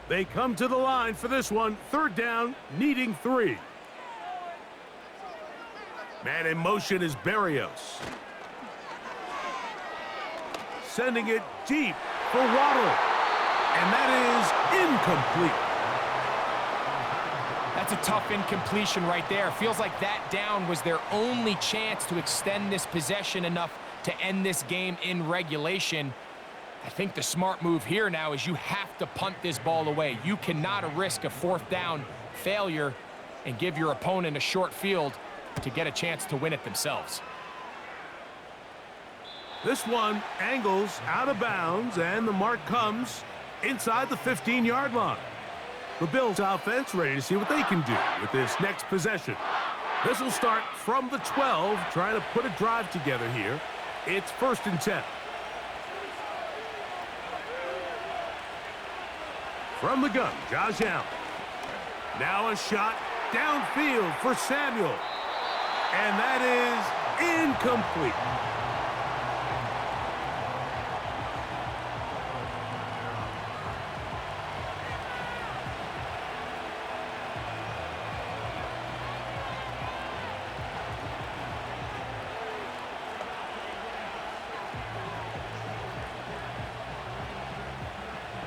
S1: They come to the line for this one. 3rd down, needing 3. Man in motion is Berrios. Sending it deep for Waddle. And that is incomplete.
S2: That's a tough incompletion right there. Feels like that down was their only chance to extend this possession enough to end this game in regulation. I think the smart move here now is you have to punt this ball away. You cannot risk a 4th down failure and give your opponent a short field to get a chance to win it themselves.
S1: This one angles out of bounds, and the mark comes inside the 15-yard line. The Bills offense ready to see what they can do with this next possession. This will start from the 12, trying to put a drive together here. It's 1st and 10. From the gun, Josh Allen. Now a shot downfield for Samuel. And that is incomplete.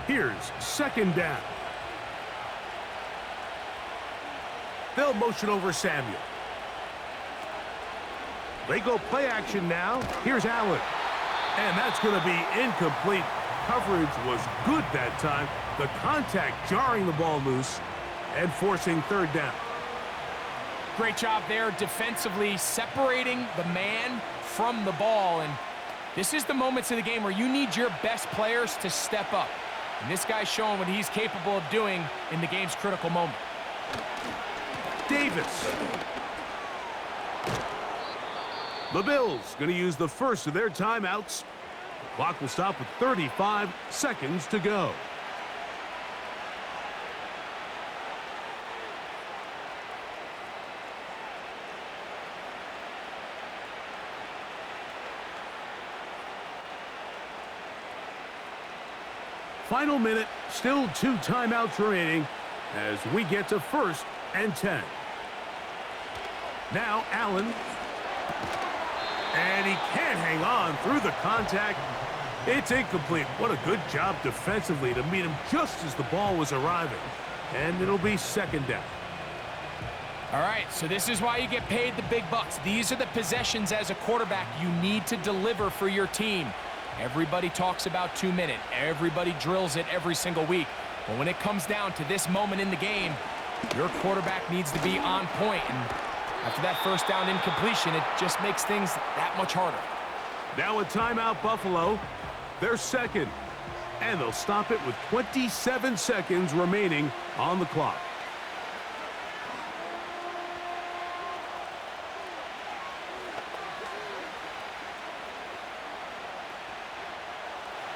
S1: Here's second down. They'll motion over Samuel. They go play action now. Here's Allen. And that's going to be incomplete. Coverage was good that time. The contact jarring the ball loose and forcing third down.
S2: Great job there defensively, separating the man from the ball. And this is the moments of the game where you need your best players to step up. And this guy's showing what he's capable of doing in the game's critical moment.
S1: Davis. The Bills going to use the first of their timeouts. The clock will stop with 35 seconds to go. Final minute, still 2 timeouts remaining as we get to 1st and 10. Now Allen. And he can't hang on through the contact. It's incomplete. What a good job defensively to meet him just as the ball was arriving. And it'll be second down.
S2: All right, so this is why you get paid the big bucks. These are the possessions as a quarterback you need to deliver for your team. Everybody talks about 2-minute. Everybody drills it every single week. But when it comes down to this moment in the game, your quarterback needs to be on point. And after that first down incompletion, it just makes things that much harder.
S1: Now a timeout, Buffalo. They're second. And they'll stop it with 27 seconds remaining on the clock.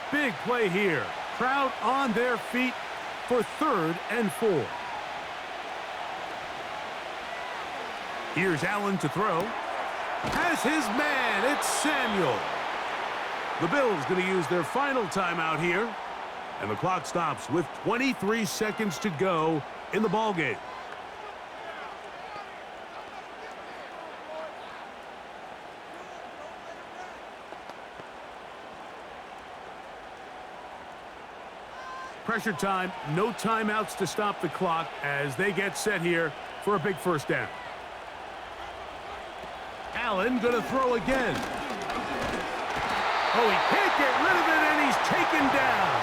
S1: Big play here. Crowd on their feet for 3rd and 4. Here's Allen to throw. Has his man. It's Samuel. The Bills going to use their final timeout here. And the clock stops with 23 seconds to go in the ballgame. Pressure time, no timeouts to stop the clock as they get set here for a big first down. Allen going to throw again. Oh, he can't get rid of it, and he's taken down.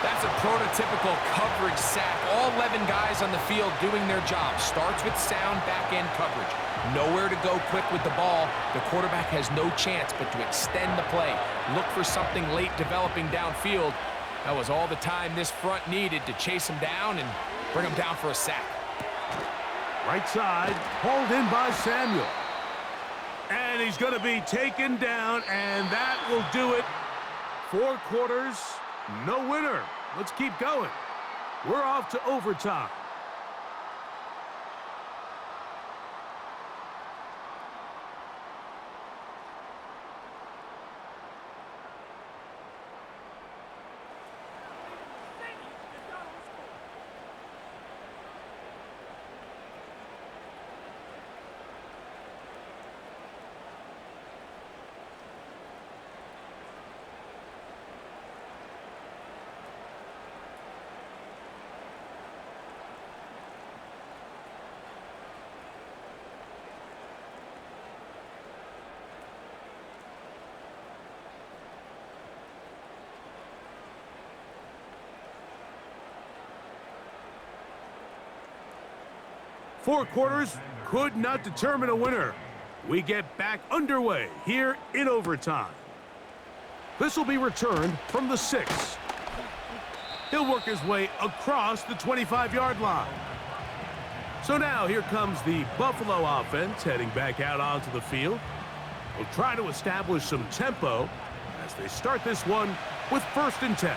S2: That's a prototypical coverage sack. All 11 guys on the field doing their job. Starts with sound back-end coverage. Nowhere to go quick with the ball. The quarterback has no chance but to extend the play. Look for something late developing downfield. That was all the time this front needed to chase him down and bring him down for a sack.
S1: Right side, hauled in by Samuel. And he's going to be taken down, and that will do it. 4 quarters, no winner. Let's keep going. We're off to overtime. Four quarters could not determine a winner. We get back underway here in overtime. This will be returned from the 6. He'll work his way across the 25-yard line. So now here comes the Buffalo offense heading back out onto the field. They'll try to establish some tempo as they start this one with 1st and 10.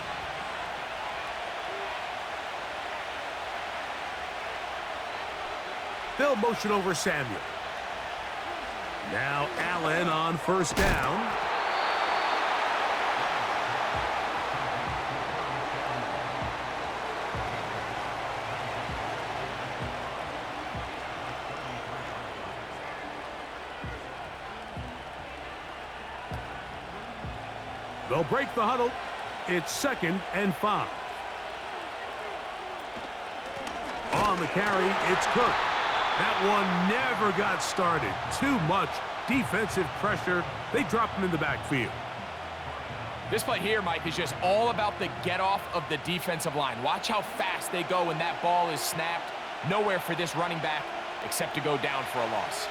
S1: They'll motion over Samuel. Now Allen on first down. They'll break the huddle. It's 2nd and 5. On the carry, it's Cook. That one never got started. Too much defensive pressure. They drop him in the backfield.
S2: This play here, Mike, is just all about the get-off of the defensive line. Watch how fast they go when that ball is snapped. Nowhere for this running back except to go down for a loss.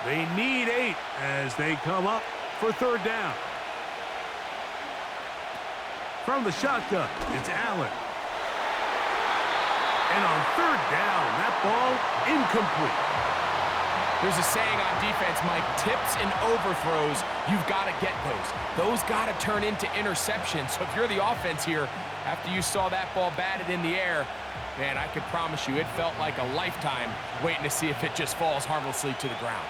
S1: They need 8 as they come up for 3rd down. From the shotgun, it's Allen. And on 3rd down, that ball incomplete.
S2: There's a saying on defense, Mike, tips and overthrows, you've got to get those. Those got to turn into interceptions. So if you're the offense here, after you saw that ball batted in the air, man, I can promise you it felt like a lifetime waiting to see if it just falls harmlessly to the ground.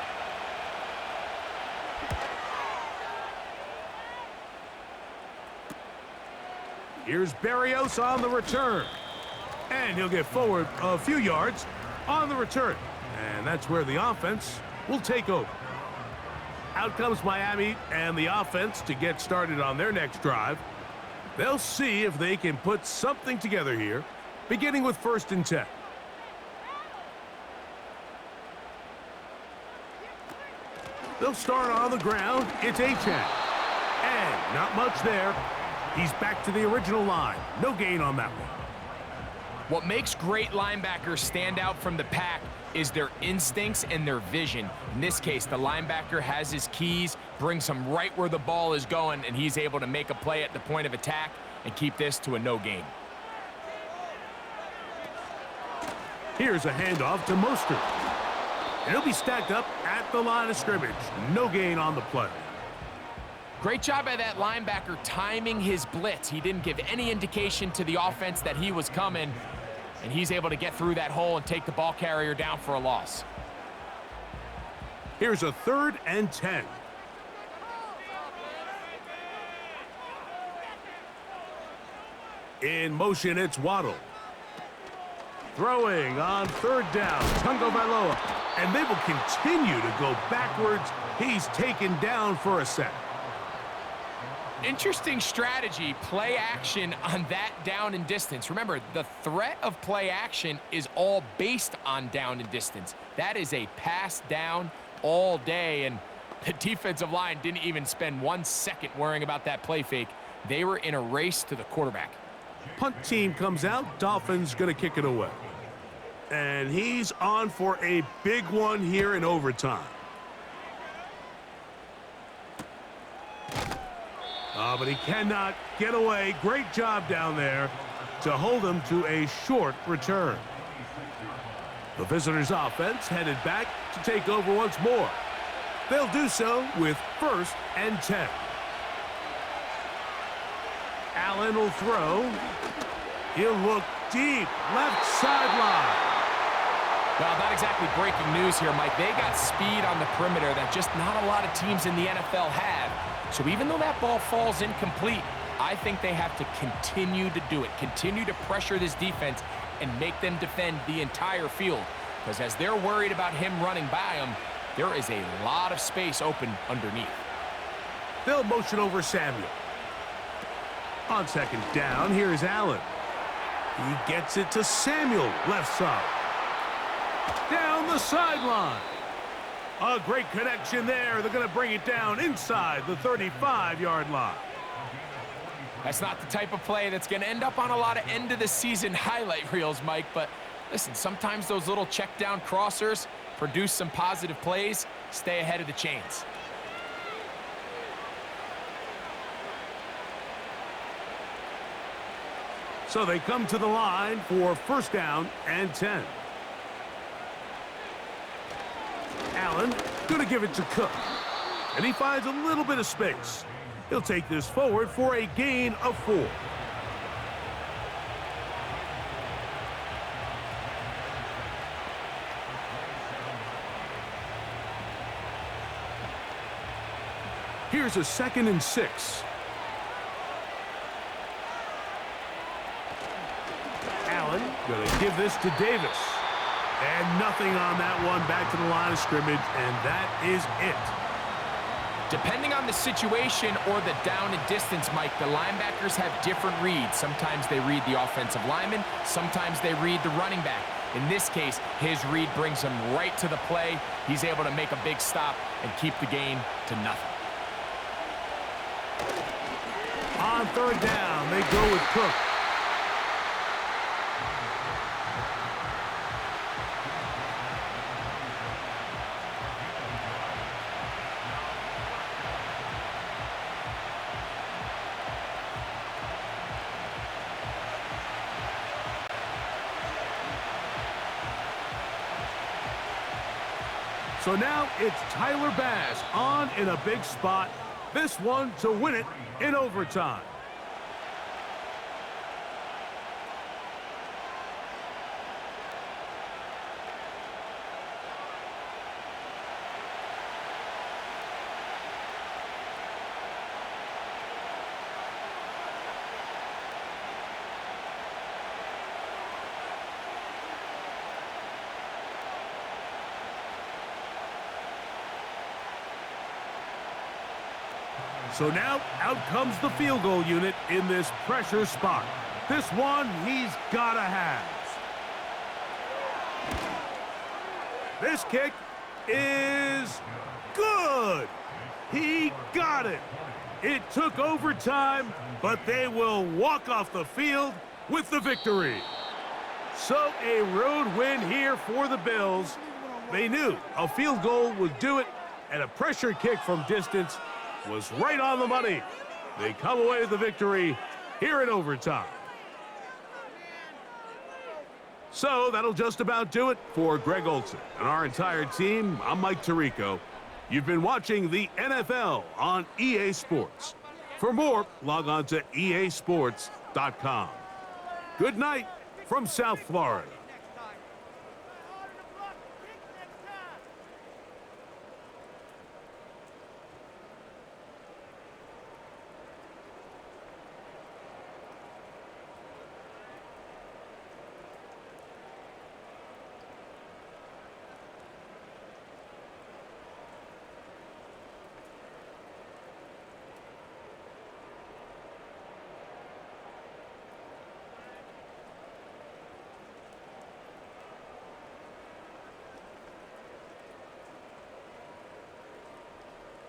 S1: Here's Berrios on the return. And he'll get forward a few yards on the return. And that's where the offense will take over. Out comes Miami and the offense to get started on their next drive. They'll see if they can put something together here, beginning with 1st and 10. They'll start on the ground. It's Achane. And not much there. He's back to the original line. No gain on that one.
S2: What makes great linebackers stand out from the pack is their instincts and their vision. In this case, the linebacker has his keys, brings him right where the ball is going, and he's able to make a play at the point of attack and keep this to a no gain.
S1: Here's a handoff to Mostert. And he'll be stacked up at the line of scrimmage. No gain on the play.
S2: Great job by that linebacker timing his blitz. He didn't give any indication to the offense that he was coming, and he's able to get through that hole and take the ball carrier down for a loss.
S1: Here's a 3rd and 10. In motion, it's Waddle. Throwing on 3rd down, Tungo Bailoa. And they will continue to go backwards. He's taken down for a sack.
S2: Interesting strategy, play action on that down and distance. Remember, the threat of play action is all based on down and distance. That is a pass down all day, and the defensive line didn't even spend 1 second worrying about that play fake. They were in a race to the quarterback.
S1: Punt team comes out. Dolphins going to kick it away. And he's on for a big one here in overtime. But he cannot get away. Great job down there to hold him to a short return. The visitors' offense headed back to take over once more. They'll do so with 1st and 10. Allen will throw. He'll look deep. Left sideline.
S2: Well, not exactly breaking news here, Mike. They got speed on the perimeter that just not a lot of teams in the NFL have. So even though that ball falls incomplete, I think they have to continue to do it. Continue to pressure this defense and make them defend the entire field. Because as they're worried about him running by them, there is a lot of space open underneath.
S1: They'll motion over Samuel. On 2nd down, here's Allen. He gets it to Samuel, left side. Down the sideline. A great connection there. They're going to bring it down inside the 35-yard line.
S2: That's not the type of play that's going to end up on a lot of end-of-the-season highlight reels, Mike. But listen, sometimes those little check-down crossers produce some positive plays. Stay ahead of the chains.
S1: So they come to the line for 1st down and 10. Allen going to give it to Cook. And he finds a little bit of space. He'll take this forward for a gain of 4. Here's a 2nd and 6. Allen going to give this to Davis. And nothing on that one, back to the line of scrimmage, and that is it.
S2: Depending on the situation or the down and distance, Mike, the linebackers have different reads. Sometimes they read the offensive lineman, sometimes they read the running back. In this case, his read brings him right to the play. He's able to make a big stop and keep the gain to nothing.
S1: On 3rd down, they go with Cook. So now it's Tyler Bass on in a big spot. This one to win it in overtime. So now out comes the field goal unit in this pressure spot. This one he's got to have. This kick is good. He got it. It took overtime, but they will walk off the field with the victory. So a road win here for the Bills. They knew a field goal would do it, and a pressure kick from distance was right on the money. They come away with the victory here in overtime. So that'll just about do it for Greg Olsen and our entire team. I'm Mike Tirico. You've been watching the NFL on EA Sports. For more, log on to easports.com. Good night from South Florida.